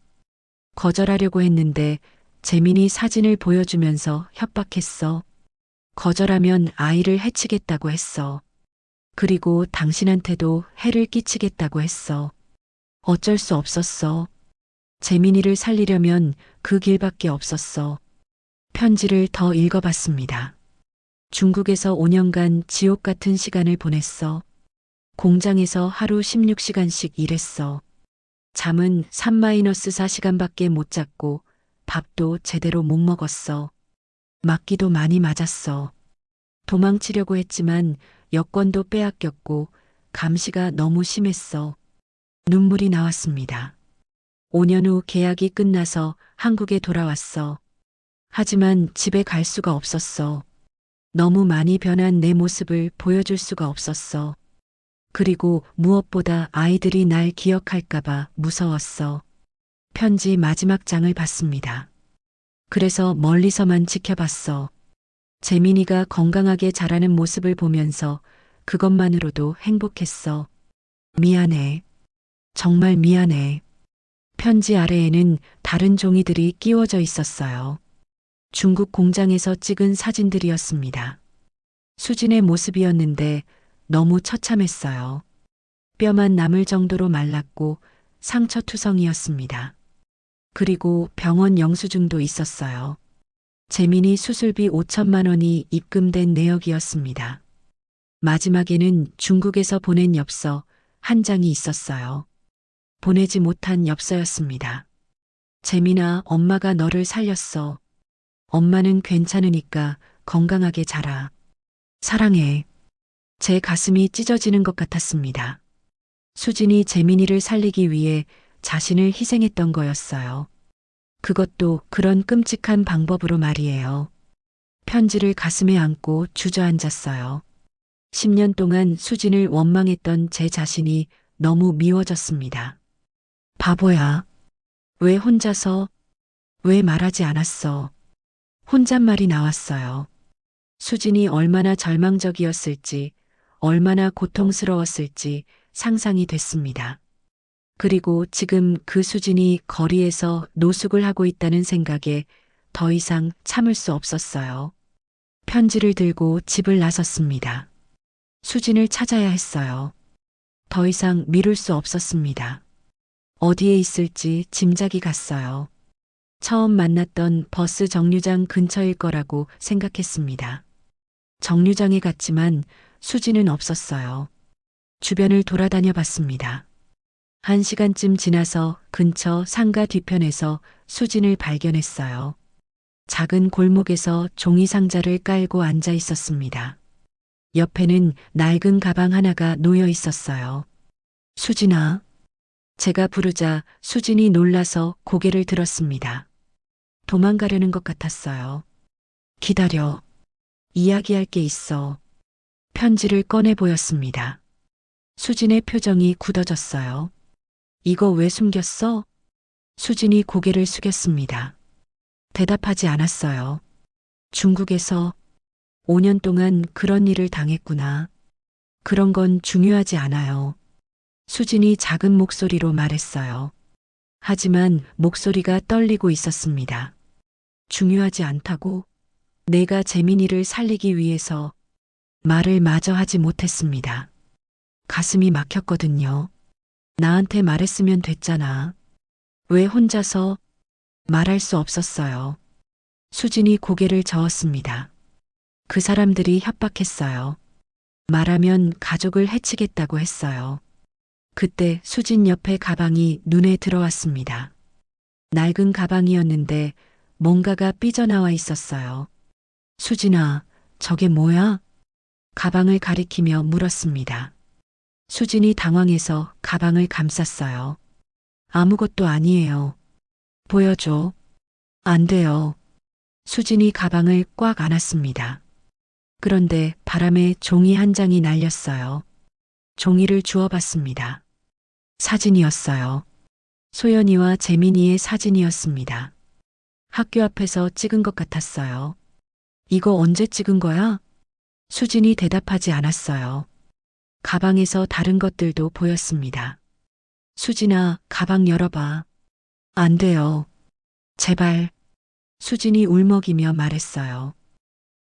거절하려고 했는데 재민이 사진을 보여주면서 협박했어. 거절하면 아이를 해치겠다고 했어. 그리고 당신한테도 해를 끼치겠다고 했어. 어쩔 수 없었어. 재민이를 살리려면 그 길밖에 없었어. 편지를 더 읽어봤습니다. 중국에서 5년간 지옥 같은 시간을 보냈어. 공장에서 하루 16시간씩 일했어. 잠은 3-4시간밖에 못 잤고 밥도 제대로 못 먹었어. 맞기도 많이 맞았어. 도망치려고 했지만 여권도 빼앗겼고 감시가 너무 심했어. 눈물이 나왔습니다. 5년 후 계약이 끝나서 한국에 돌아왔어. 하지만 집에 갈 수가 없었어. 너무 많이 변한 내 모습을 보여줄 수가 없었어. 그리고 무엇보다 아이들이 날 기억할까봐 무서웠어. 편지 마지막 장을 봤습니다. 그래서 멀리서만 지켜봤어. 재민이가 건강하게 자라는 모습을 보면서 그것만으로도 행복했어. 미안해. 정말 미안해. 편지 아래에는 다른 종이들이 끼워져 있었어요. 중국 공장에서 찍은 사진들이었습니다. 수진의 모습이었는데 너무 처참했어요. 뼈만 남을 정도로 말랐고 상처투성이었습니다. 그리고 병원 영수증도 있었어요. 재민이 수술비 5천만 원이 입금된 내역이었습니다. 마지막에는 중국에서 보낸 엽서 한 장이 있었어요. 보내지 못한 엽서였습니다. 재민아, 엄마가 너를 살렸어. 엄마는 괜찮으니까 건강하게 자라. 사랑해. 제 가슴이 찢어지는 것 같았습니다. 수진이 재민이를 살리기 위해 자신을 희생했던 거였어요. 그것도 그런 끔찍한 방법으로 말이에요. 편지를 가슴에 안고 주저앉았어요. 10년 동안 수진을 원망했던 제 자신이 너무 미워졌습니다. 바보야. 왜 혼자서, 왜 말하지 않았어? 혼잣말이 나왔어요. 수진이 얼마나 절망적이었을지, 얼마나 고통스러웠을지 상상이 됐습니다. 그리고 지금 그 수진이 거리에서 노숙을 하고 있다는 생각에 더 이상 참을 수 없었어요. 편지를 들고 집을 나섰습니다. 수진을 찾아야 했어요. 더 이상 미룰 수 없었습니다. 어디에 있을지 짐작이 갔어요. 처음 만났던 버스 정류장 근처일 거라고 생각했습니다. 정류장에 갔지만 수진은 없었어요. 주변을 돌아다녀 봤습니다. 1시간쯤 지나서 근처 상가 뒤편에서 수진을 발견했어요. 작은 골목에서 종이 상자를 깔고 앉아 있었습니다. 옆에는 낡은 가방 하나가 놓여 있었어요. 수진아. 제가 부르자 수진이 놀라서 고개를 들었습니다. 도망가려는 것 같았어요. 기다려. 이야기할 게 있어. 편지를 꺼내 보였습니다. 수진의 표정이 굳어졌어요. 이거 왜 숨겼어? 수진이 고개를 숙였습니다. 대답하지 않았어요. 중국에서 5년 동안 그런 일을 당했구나. 그런 건 중요하지 않아요. 수진이 작은 목소리로 말했어요. 하지만 목소리가 떨리고 있었습니다. 중요하지 않다고? 내가 재민이를 살리기 위해서 말을 마저 하지 못했습니다. 가슴이 막혔거든요. 나한테 말했으면 됐잖아. 왜 혼자서 말할 수 없었어요. 수진이 고개를 저었습니다. 그 사람들이 협박했어요. 말하면 가족을 해치겠다고 했어요. 그때 수진 옆에 가방이 눈에 들어왔습니다. 낡은 가방이었는데 뭔가가 삐져나와 있었어요. 수진아, 저게 뭐야? 가방을 가리키며 물었습니다. 수진이 당황해서 가방을 감쌌어요. 아무것도 아니에요. 보여줘. 안 돼요. 수진이 가방을 꽉 안았습니다. 그런데 바람에 종이 한 장이 날렸어요. 종이를 주워봤습니다. 사진이었어요. 소연이와 재민이의 사진이었습니다. 학교 앞에서 찍은 것 같았어요. 이거 언제 찍은 거야? 수진이 대답하지 않았어요. 가방에서 다른 것들도 보였습니다. 수진아, 가방 열어봐. 안 돼요. 제발. 수진이 울먹이며 말했어요.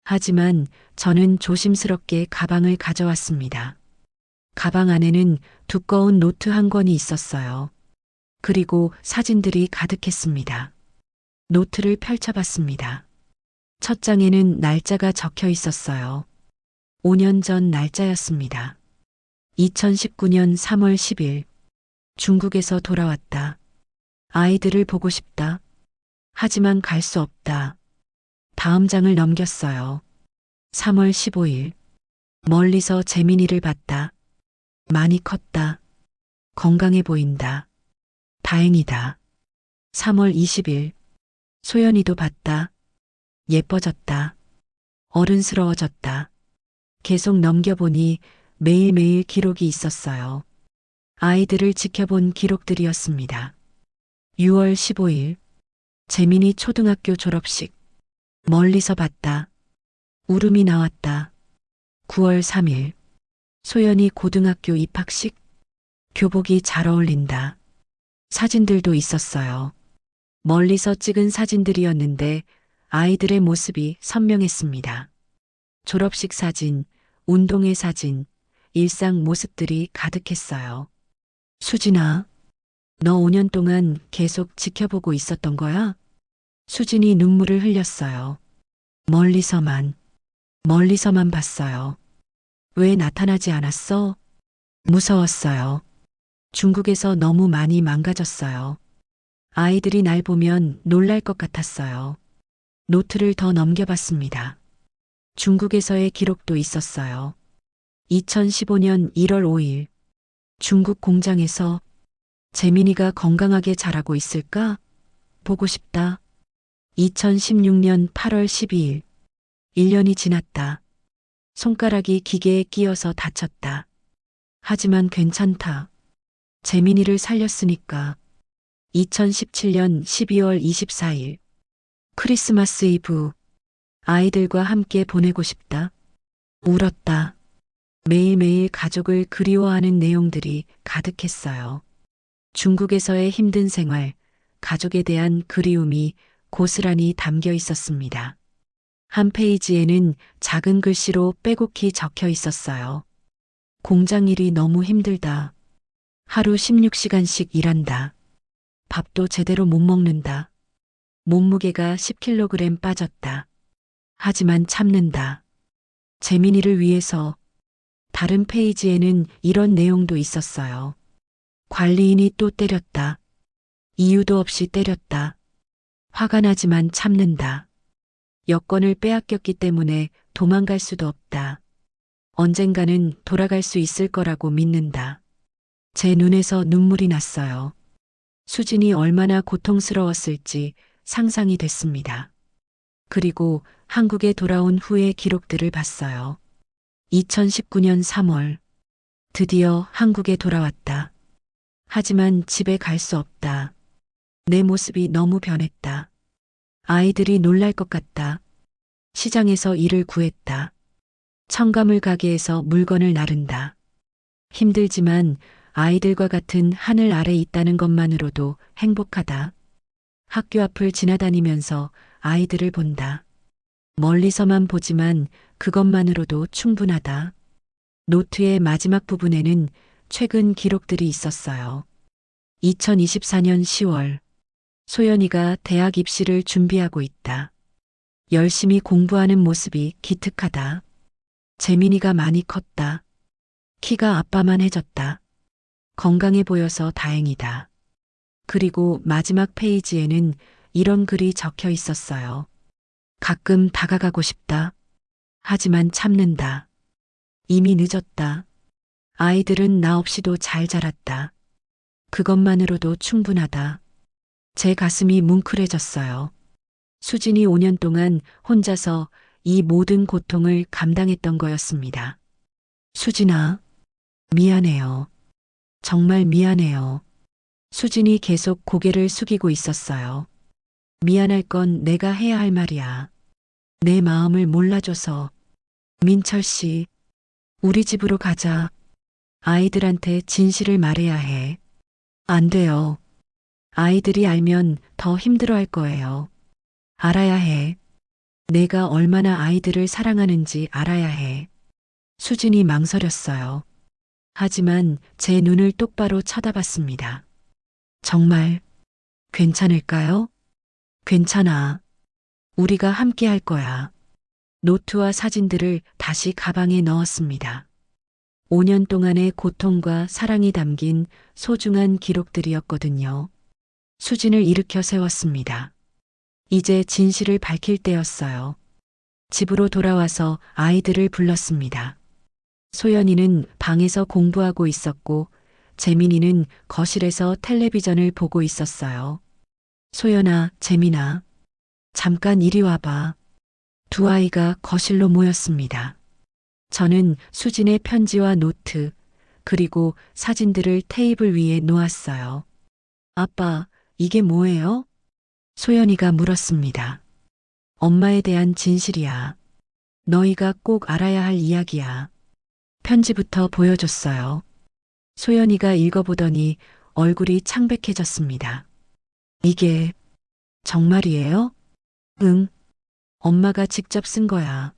하지만 저는 조심스럽게 가방을 가져왔습니다. 가방 안에는 두꺼운 노트 한 권이 있었어요. 그리고 사진들이 가득했습니다. 노트를 펼쳐봤습니다. 첫 장에는 날짜가 적혀 있었어요. 5년 전 날짜였습니다. 2019년 3월 10일. 중국에서 돌아왔다. 아이들을 보고 싶다. 하지만 갈 수 없다. 다음 장을 넘겼어요. 3월 15일. 멀리서 재민이를 봤다. 많이 컸다. 건강해 보인다. 다행이다. 3월 20일. 소연이도 봤다. 예뻐졌다. 어른스러워졌다. 계속 넘겨보니 매일매일 기록이 있었어요. 아이들을 지켜본 기록들이었습니다. 6월 15일. 재민이 초등학교 졸업식. 멀리서 봤다. 울음이 나왔다. 9월 3일. 소연이 고등학교 입학식. 교복이 잘 어울린다. 사진들도 있었어요. 멀리서 찍은 사진들이었는데 아이들의 모습이 선명했습니다. 졸업식 사진, 운동회 사진, 일상 모습들이 가득했어요. 수진아, 너 5년 동안 계속 지켜보고 있었던 거야? 수진이 눈물을 흘렸어요. 멀리서만 봤어요. 왜 나타나지 않았어? 무서웠어요. 중국에서 너무 많이 망가졌어요. 아이들이 날 보면 놀랄 것 같았어요. 노트를 더 넘겨봤습니다. 중국에서의 기록도 있었어요. 2015년 1월 5일. 중국 공장에서 재민이가 건강하게 자라고 있을까? 보고 싶다. 2016년 8월 12일. 1년이 지났다. 손가락이 기계에 끼어서 다쳤다. 하지만 괜찮다. 재민이를 살렸으니까. 2017년 12월 24일. 크리스마스 이브. 아이들과 함께 보내고 싶다. 울었다. 매일매일 가족을 그리워하는 내용들이 가득했어요. 중국에서의 힘든 생활, 가족에 대한 그리움이 고스란히 담겨 있었습니다. 한 페이지에는 작은 글씨로 빼곡히 적혀 있었어요. 공장 일이 너무 힘들다. 하루 16시간씩 일한다. 밥도 제대로 못 먹는다. 몸무게가 10kg 빠졌다. 하지만 참는다. 재민이를 위해서. 다른 페이지에는 이런 내용도 있었어요. 관리인이 또 때렸다. 이유도 없이 때렸다. 화가 나지만 참는다. 여권을 빼앗겼기 때문에 도망갈 수도 없다. 언젠가는 돌아갈 수 있을 거라고 믿는다. 제 눈에서 눈물이 났어요. 수진이 얼마나 고통스러웠을지 상상이 됐습니다. 그리고 한국에 돌아온 후의 기록들을 봤어요. 2019년 3월. 드디어 한국에 돌아왔다. 하지만 집에 갈 수 없다. 내 모습이 너무 변했다. 아이들이 놀랄 것 같다. 시장에서 일을 구했다. 첨가물 가게에서 물건을 나른다. 힘들지만 아이들과 같은 하늘 아래 있다는 것만으로도 행복하다. 학교 앞을 지나다니면서 아이들을 본다. 멀리서만 보지만 그것만으로도 충분하다. 노트의 마지막 부분에는 최근 기록들이 있었어요. 2024년 10월. 소연이가 대학 입시를 준비하고 있다. 열심히 공부하는 모습이 기특하다. 재민이가 많이 컸다. 키가 아빠만 해졌다. 건강해 보여서 다행이다. 그리고 마지막 페이지에는 이런 글이 적혀 있었어요. 가끔 다가가고 싶다. 하지만 참는다. 이미 늦었다. 아이들은 나 없이도 잘 자랐다. 그것만으로도 충분하다. 제 가슴이 뭉클해졌어요. 수진이 5년 동안 혼자서 이 모든 고통을 감당했던 거였습니다. 수진아, 미안해요. 정말 미안해요. 수진이 계속 고개를 숙이고 있었어요. 미안할 건 내가 해야 할 말이야. 내 마음을 몰라줘서. 민철 씨, 우리 집으로 가자. 아이들한테 진실을 말해야 해. 안 돼요. 아이들이 알면 더 힘들어할 거예요. 알아야 해. 내가 얼마나 아이들을 사랑하는지 알아야 해. 수진이 망설였어요. 하지만 제 눈을 똑바로 쳐다봤습니다. 정말 괜찮을까요? 괜찮아. 우리가 함께 할 거야. 노트와 사진들을 다시 가방에 넣었습니다. 5년 동안의 고통과 사랑이 담긴 소중한 기록들이었거든요. 수진을 일으켜 세웠습니다. 이제 진실을 밝힐 때였어요. 집으로 돌아와서 아이들을 불렀습니다. 소연이는 방에서 공부하고 있었고 재민이는 거실에서 텔레비전을 보고 있었어요. 소연아, 재민아, 잠깐 이리 와봐. 두 아이가 거실로 모였습니다. 저는 수진의 편지와 노트, 그리고 사진들을 테이블 위에 놓았어요. 아빠, 이게 뭐예요? 소연이가 물었습니다. 엄마에 대한 진실이야. 너희가 꼭 알아야 할 이야기야. 편지부터 보여줬어요. 소연이가 읽어보더니 얼굴이 창백해졌습니다. 이게 정말이에요? 응. 엄마가 직접 쓴 거야.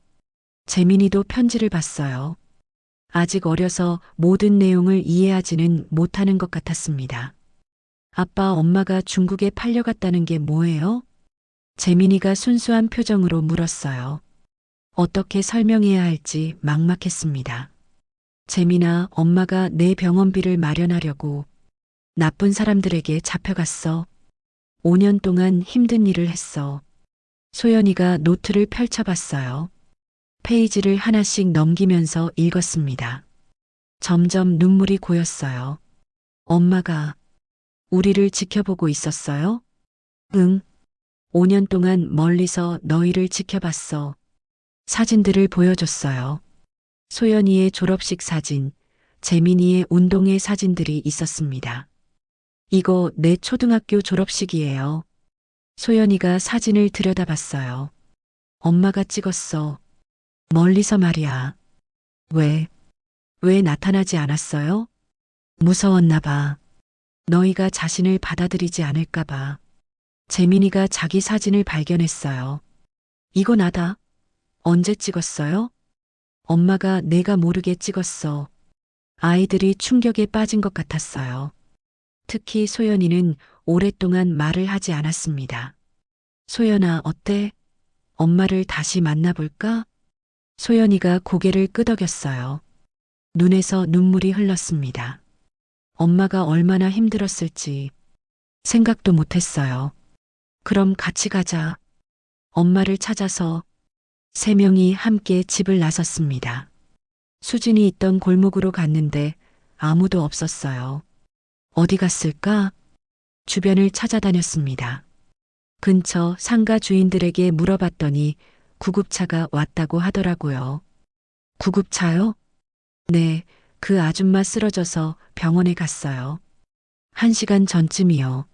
재민이도 편지를 봤어요. 아직 어려서 모든 내용을 이해하지는 못하는 것 같았습니다. 아빠, 엄마가 중국에 팔려갔다는 게 뭐예요? 재민이가 순수한 표정으로 물었어요. 어떻게 설명해야 할지 막막했습니다. 재민아, 엄마가 내 병원비를 마련하려고 나쁜 사람들에게 잡혀갔어. 5년 동안 힘든 일을 했어. 소연이가 노트를 펼쳐봤어요. 페이지를 하나씩 넘기면서 읽었습니다. 점점 눈물이 고였어요. 엄마가 우리를 지켜보고 있었어요? 응. 5년 동안 멀리서 너희를 지켜봤어. 사진들을 보여줬어요. 소연이의 졸업식 사진, 재민이의 운동회 사진들이 있었습니다. 이거 내 초등학교 졸업식이에요. 소연이가 사진을 들여다봤어요. 엄마가 찍었어. 멀리서 말이야. 왜 나타나지 않았어요? 무서웠나 봐. 너희가 자신을 받아들이지 않을까 봐. 재민이가 자기 사진을 발견했어요. 이거 나다. 언제 찍었어요? 엄마가 내가 모르게 찍었어. 아이들이 충격에 빠진 것 같았어요. 특히 소연이는 오랫동안 말을 하지 않았습니다. 소연아, 어때? 엄마를 다시 만나볼까? 소연이가 고개를 끄덕였어요. 눈에서 눈물이 흘렀습니다. 엄마가 얼마나 힘들었을지 생각도 못했어요. 그럼 같이 가자. 엄마를 찾아서 3명이 함께 집을 나섰습니다. 수진이 있던 골목으로 갔는데 아무도 없었어요. 어디 갔을까? 주변을 찾아다녔습니다. 근처 상가 주인들에게 물어봤더니 구급차가 왔다고 하더라고요. 구급차요? 네, 그 아줌마 쓰러져서 병원에 갔어요. 1시간 전쯤이요.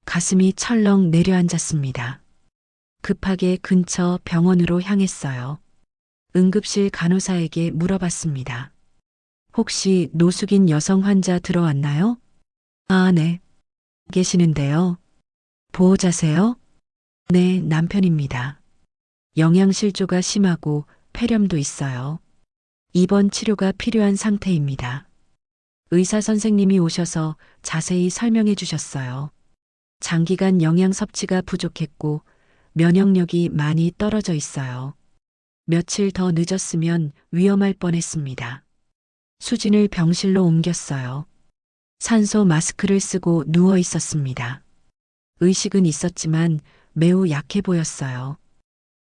가슴이 철렁 내려앉았습니다. 급하게 근처 병원으로 향했어요. 응급실 간호사에게 물어봤습니다. 혹시 노숙인 여성 환자 들어왔나요? 아, 네. 계시는데요. 보호자세요? 네, 남편입니다. 영양실조가 심하고 폐렴도 있어요. 입원 치료가 필요한 상태입니다. 의사 선생님이 오셔서 자세히 설명해 주셨어요. 장기간 영양 섭취가 부족했고 면역력이 많이 떨어져 있어요. 며칠 더 늦었으면 위험할 뻔했습니다. 수진을 병실로 옮겼어요. 산소 마스크를 쓰고 누워 있었습니다. 의식은 있었지만 매우 약해 보였어요.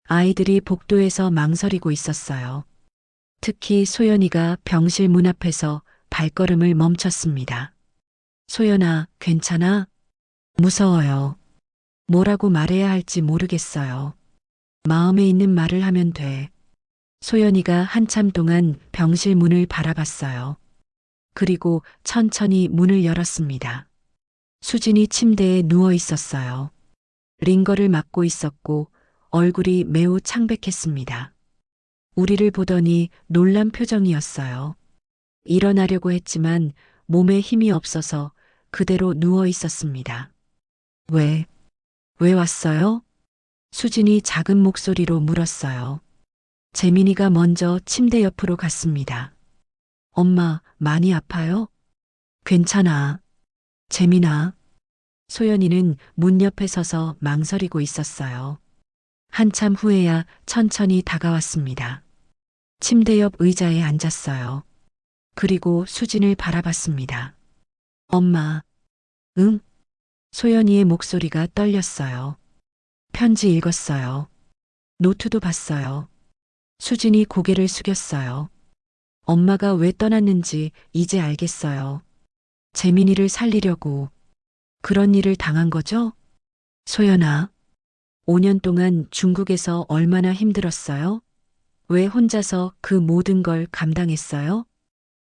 아이들이 복도에서 망설이고 있었어요. 특히 소연이가 병실 문 앞에서 발걸음을 멈췄습니다. 소연아, 괜찮아? 무서워요. 뭐라고 말해야 할지 모르겠어요. 마음에 있는 말을 하면 돼. 소연이가 한참 동안 병실 문을 바라봤어요. 그리고 천천히 문을 열었습니다. 수진이 침대에 누워 있었어요. 링거를 맞고 있었고 얼굴이 매우 창백했습니다. 우리를 보더니 놀란 표정이었어요. 일어나려고 했지만 몸에 힘이 없어서 그대로 누워 있었습니다. 왜 왔어요? 수진이 작은 목소리로 물었어요. 재민이가 먼저 침대 옆으로 갔습니다. 엄마, 많이 아파요? 괜찮아. 재민아. 소연이는 문 옆에 서서 망설이고 있었어요. 한참 후에야 천천히 다가왔습니다. 침대 옆 의자에 앉았어요. 그리고 수진을 바라봤습니다. 엄마. 응? 소연이의 목소리가 떨렸어요. 편지 읽었어요. 노트도 봤어요. 수진이 고개를 숙였어요. 엄마가 왜 떠났는지 이제 알겠어요. 재민이를 살리려고 그런 일을 당한 거죠? 소연아, 5년 동안 중국에서 얼마나 힘들었어요? 왜 혼자서 그 모든 걸 감당했어요?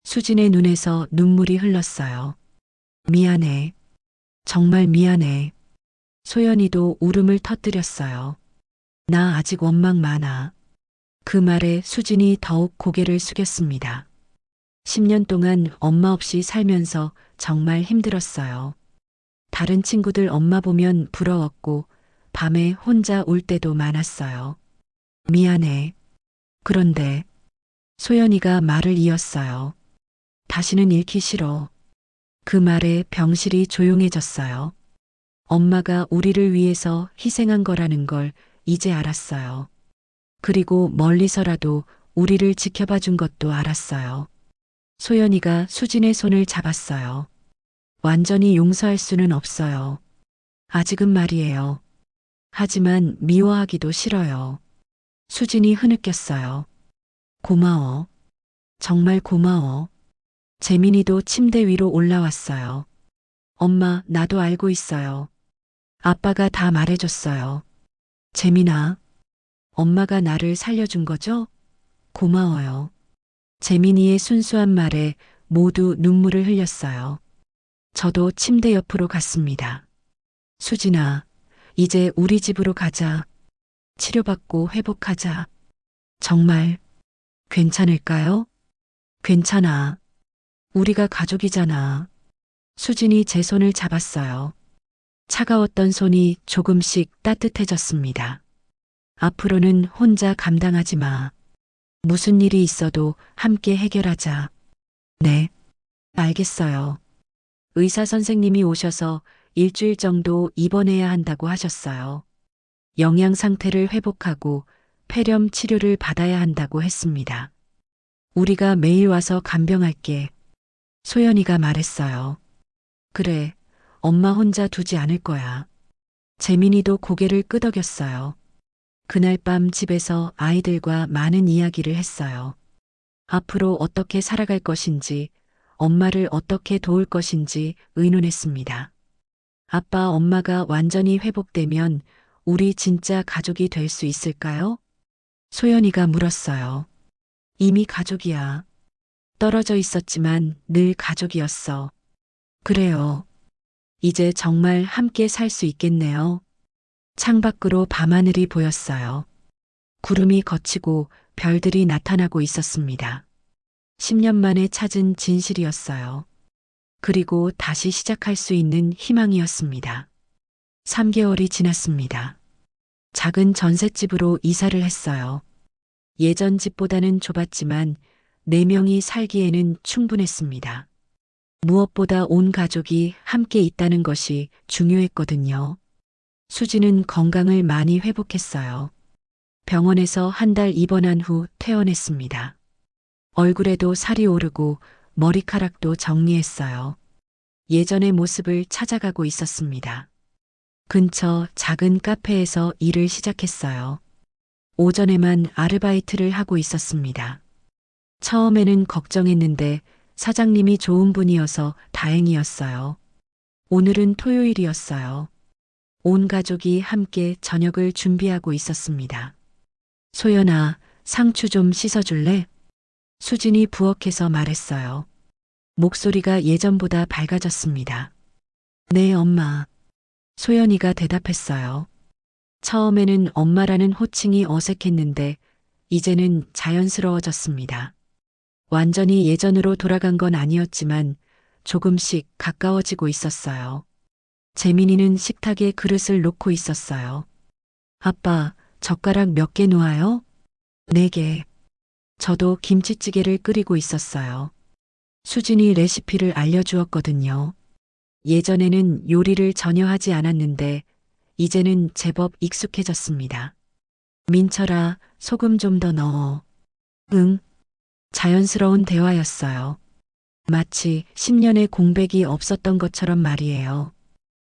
수진의 눈에서 눈물이 흘렀어요. 미안해. 정말 미안해. 소연이도 울음을 터뜨렸어요. 나 아직 원망 많아. 그 말에 수진이 더욱 고개를 숙였습니다. 10년 동안 엄마 없이 살면서 정말 힘들었어요. 다른 친구들 엄마 보면 부러웠고 밤에 혼자 울 때도 많았어요. 미안해. 그런데 소연이가 말을 이었어요. 다시는 잃기 싫어. 그 말에 병실이 조용해졌어요. 엄마가 우리를 위해서 희생한 거라는 걸 이제 알았어요. 그리고 멀리서라도 우리를 지켜봐 준 것도 알았어요. 소연이가 수진의 손을 잡았어요. 완전히 용서할 수는 없어요. 아직은 말이에요. 하지만 미워하기도 싫어요. 수진이 흐느꼈어요. 고마워. 정말 고마워. 재민이도 침대 위로 올라왔어요. 엄마, 나도 알고 있어요. 아빠가 다 말해줬어요. 재민아, 엄마가 나를 살려준 거죠? 고마워요. 재민이의 순수한 말에 모두 눈물을 흘렸어요. 저도 침대 옆으로 갔습니다. 수진아, 이제 우리 집으로 가자. 치료받고 회복하자. 정말 괜찮을까요? 괜찮아. 우리가 가족이잖아. 수진이 제 손을 잡았어요. 차가웠던 손이 조금씩 따뜻해졌습니다. 앞으로는 혼자 감당하지 마. 무슨 일이 있어도 함께 해결하자. 네, 알겠어요. 의사 선생님이 오셔서 일주일 정도 입원해야 한다고 하셨어요. 영양 상태를 회복하고 폐렴 치료를 받아야 한다고 했습니다. 우리가 매일 와서 간병할게. 소연이가 말했어요. 그래, 엄마 혼자 두지 않을 거야. 재민이도 고개를 끄덕였어요. 그날 밤 집에서 아이들과 많은 이야기를 했어요. 앞으로 어떻게 살아갈 것인지, 엄마를 어떻게 도울 것인지 의논했습니다. 아빠, 엄마가 완전히 회복되면 우리 진짜 가족이 될 수 있을까요? 소연이가 물었어요. 이미 가족이야. 떨어져 있었지만 늘 가족이었어. 그래요. 이제 정말 함께 살 수 있겠네요. 창밖으로 밤하늘이 보였어요. 구름이 걷히고 별들이 나타나고 있었습니다. 10년 만에 찾은 진실이었어요. 그리고 다시 시작할 수 있는 희망이었습니다. 3개월이 지났습니다. 작은 전셋집으로 이사를 했어요. 예전 집보다는 좁았지만 4명이 살기에는 충분했습니다. 무엇보다 온 가족이 함께 있다는 것이 중요했거든요. 수지는 건강을 많이 회복했어요. 병원에서 한 달 입원한 후 퇴원했습니다. 얼굴에도 살이 오르고 머리카락도 정리했어요. 예전의 모습을 찾아가고 있었습니다. 근처 작은 카페에서 일을 시작했어요. 오전에만 아르바이트를 하고 있었습니다. 처음에는 걱정했는데 사장님이 좋은 분이어서 다행이었어요. 오늘은 토요일이었어요. 온 가족이 함께 저녁을 준비하고 있었습니다. 소연아, 상추 좀 씻어줄래? 수진이 부엌에서 말했어요. 목소리가 예전보다 밝아졌습니다. 네, 엄마. 소연이가 대답했어요. 처음에는 엄마라는 호칭이 어색했는데 이제는 자연스러워졌습니다. 완전히 예전으로 돌아간 건 아니었지만 조금씩 가까워지고 있었어요. 재민이는 식탁에 그릇을 놓고 있었어요. 아빠, 젓가락 몇 개 놓아요? 4개. 저도 김치찌개를 끓이고 있었어요. 수진이 레시피를 알려주었거든요. 예전에는 요리를 전혀 하지 않았는데 이제는 제법 익숙해졌습니다. 민철아, 소금 좀 더 넣어. 응. 자연스러운 대화였어요. 마치 10년의 공백이 없었던 것처럼 말이에요.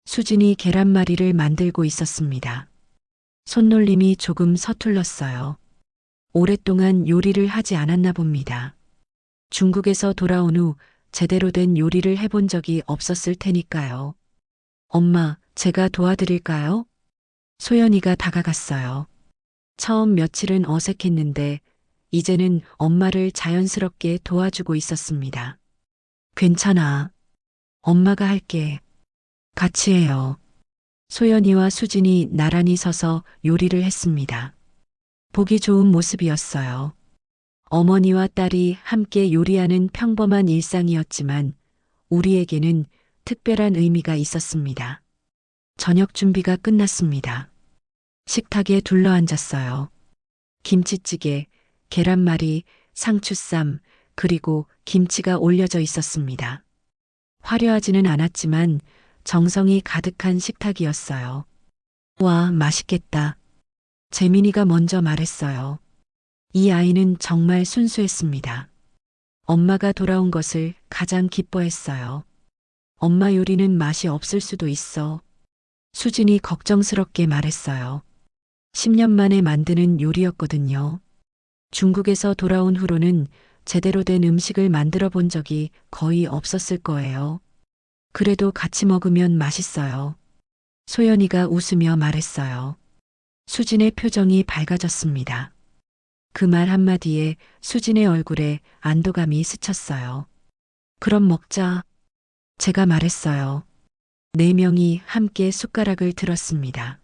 수진이 계란말이를 만들고 있었습니다. 손놀림이 조금 서툴렀어요. 오랫동안 요리를 하지 않았나 봅니다. 중국에서 돌아온 후 제대로 된 요리를 해본 적이 없었을 테니까요. 엄마, 제가 도와드릴까요? 소연이가 다가갔어요. 처음 며칠은 어색했는데 이제는 엄마를 자연스럽게 도와주고 있었습니다. 괜찮아. 엄마가 할게. 같이 해요. 소연이와 수진이 나란히 서서 요리를 했습니다. 보기 좋은 모습이었어요. 어머니와 딸이 함께 요리하는 평범한 일상이었지만 우리에게는 특별한 의미가 있었습니다. 저녁 준비가 끝났습니다. 식탁에 둘러앉았어요. 김치찌개, 계란말이, 상추쌈, 그리고 김치가 올려져 있었습니다. 화려하지는 않았지만 정성이 가득한 식탁이었어요. 와, 맛있겠다. 재민이가 먼저 말했어요. 이 아이는 정말 순수했습니다. 엄마가 돌아온 것을 가장 기뻐했어요. 엄마 요리는 맛이 없을 수도 있어. 수진이 걱정스럽게 말했어요. 10년 만에 만드는 요리였거든요. 중국에서 돌아온 후로는 제대로 된 음식을 만들어 본 적이 거의 없었을 거예요. 그래도 같이 먹으면 맛있어요. 소연이가 웃으며 말했어요. 수진의 표정이 밝아졌습니다. 그 말 한마디에 수진의 얼굴에 안도감이 스쳤어요. 그럼 먹자. 제가 말했어요. 4명이 함께 숟가락을 들었습니다.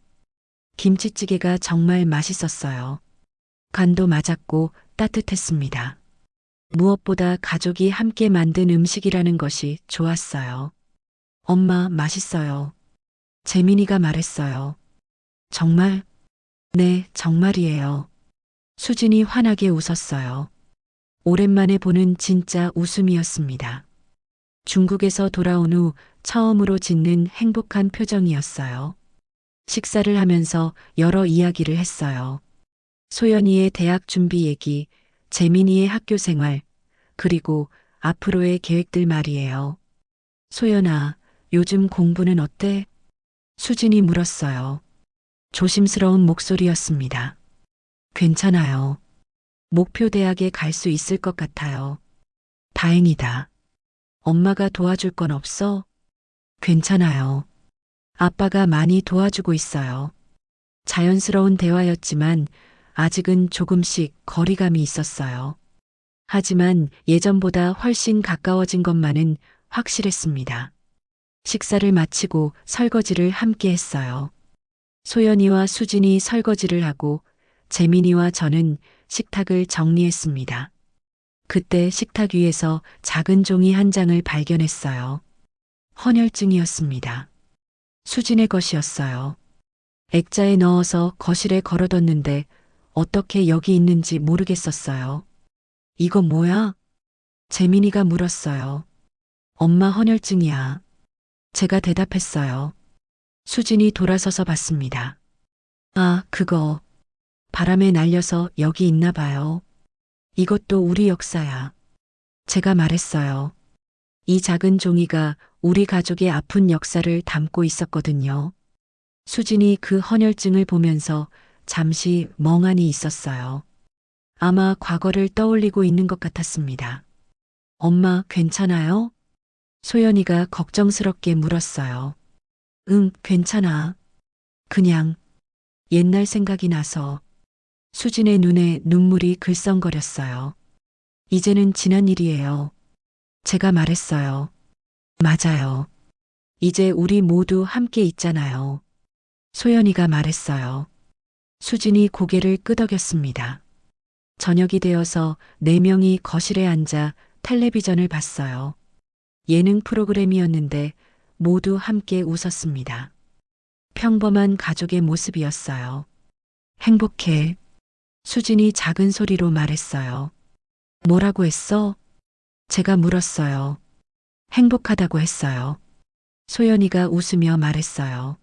김치찌개가 정말 맛있었어요. 간도 맞았고 따뜻했습니다. 무엇보다 가족이 함께 만든 음식이라는 것이 좋았어요. 엄마, 맛있어요. 재민이가 말했어요. 정말? 네, 정말이에요. 수진이 환하게 웃었어요. 오랜만에 보는 진짜 웃음이었습니다. 중국에서 돌아온 후 처음으로 짓는 행복한 표정이었어요. 식사를 하면서 여러 이야기를 했어요. 소연이의 대학 준비 얘기, 재민이의 학교 생활, 그리고 앞으로의 계획들 말이에요. 소연아, 요즘 공부는 어때? 수진이 물었어요. 조심스러운 목소리였습니다. 괜찮아요. 목표 대학에 갈 수 있을 것 같아요. 다행이다. 엄마가 도와줄 건 없어? 괜찮아요. 아빠가 많이 도와주고 있어요. 자연스러운 대화였지만 아직은 조금씩 거리감이 있었어요. 하지만 예전보다 훨씬 가까워진 것만은 확실했습니다. 식사를 마치고 설거지를 함께 했어요. 소연이와 수진이 설거지를 하고 재민이와 저는 식탁을 정리했습니다. 그때 식탁 위에서 작은 종이 한 장을 발견했어요. 헌혈증이었습니다. 수진의 것이었어요. 액자에 넣어서 거실에 걸어뒀는데 어떻게 여기 있는지 모르겠었어요. 이거 뭐야? 재민이가 물었어요. 엄마 헌혈증이야. 제가 대답했어요. 수진이 돌아서서 봤습니다. 아, 그거. 바람에 날려서 여기 있나 봐요. 이것도 우리 역사야. 제가 말했어요. 이 작은 종이가 우리 가족의 아픈 역사를 담고 있었거든요. 수진이 그 헌혈증을 보면서 잠시 멍하니 있었어요. 아마 과거를 떠올리고 있는 것 같았습니다. 엄마, 괜찮아요? 소연이가 걱정스럽게 물었어요. 응, 괜찮아. 그냥 옛날 생각이 나서. 수진의 눈에 눈물이 글썽거렸어요. 이제는 지난 일이에요. 제가 말했어요. 맞아요. 이제 우리 모두 함께 있잖아요. 소연이가 말했어요. 수진이 고개를 끄덕였습니다. 저녁이 되어서 4명이 거실에 앉아 텔레비전을 봤어요. 예능 프로그램이었는데 모두 함께 웃었습니다. 평범한 가족의 모습이었어요. 행복해. 수진이 작은 소리로 말했어요. 뭐라고 했어? 제가 물었어요. 행복하다고 했어요. 소연이가 웃으며 말했어요.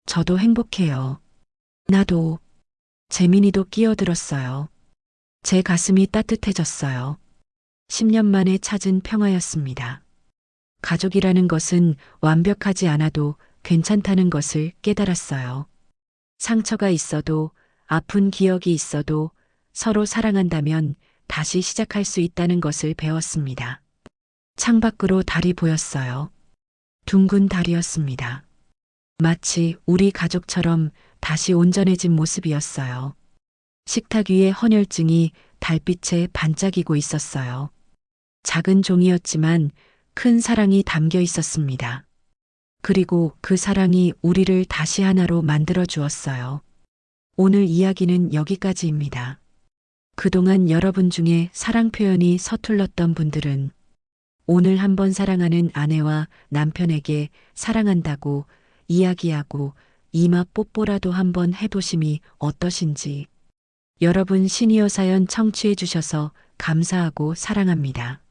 저도 행복해요. 나도. 재민이도 끼어들었어요. 제 가슴이 따뜻해졌어요. 10년 만에 찾은 평화였습니다. 가족이라는 것은 완벽하지 않아도 괜찮다는 것을 깨달았어요. 상처가 있어도 아픈 기억이 있어도 서로 사랑한다면 다시 시작할 수 있다는 것을 배웠습니다. 창밖으로 달이 보였어요. 둥근 달이었습니다. 마치 우리 가족처럼 다시 온전해진 모습이었어요. 식탁 위에 헌혈증이 달빛에 반짝이고 있었어요. 작은 종이었지만 큰 사랑이 담겨 있었습니다. 그리고 그 사랑이 우리를 다시 하나로 만들어 주었어요. 오늘 이야기는 여기까지입니다. 그동안 여러분 중에 사랑 표현이 서툴렀던 분들은 오늘 한번 사랑하는 아내와 남편에게 사랑한다고 이야기하고 이마 뽀뽀라도 한번 해보심이 어떠신지. 여러분 시니어 사연 청취해 주셔서 감사하고 사랑합니다.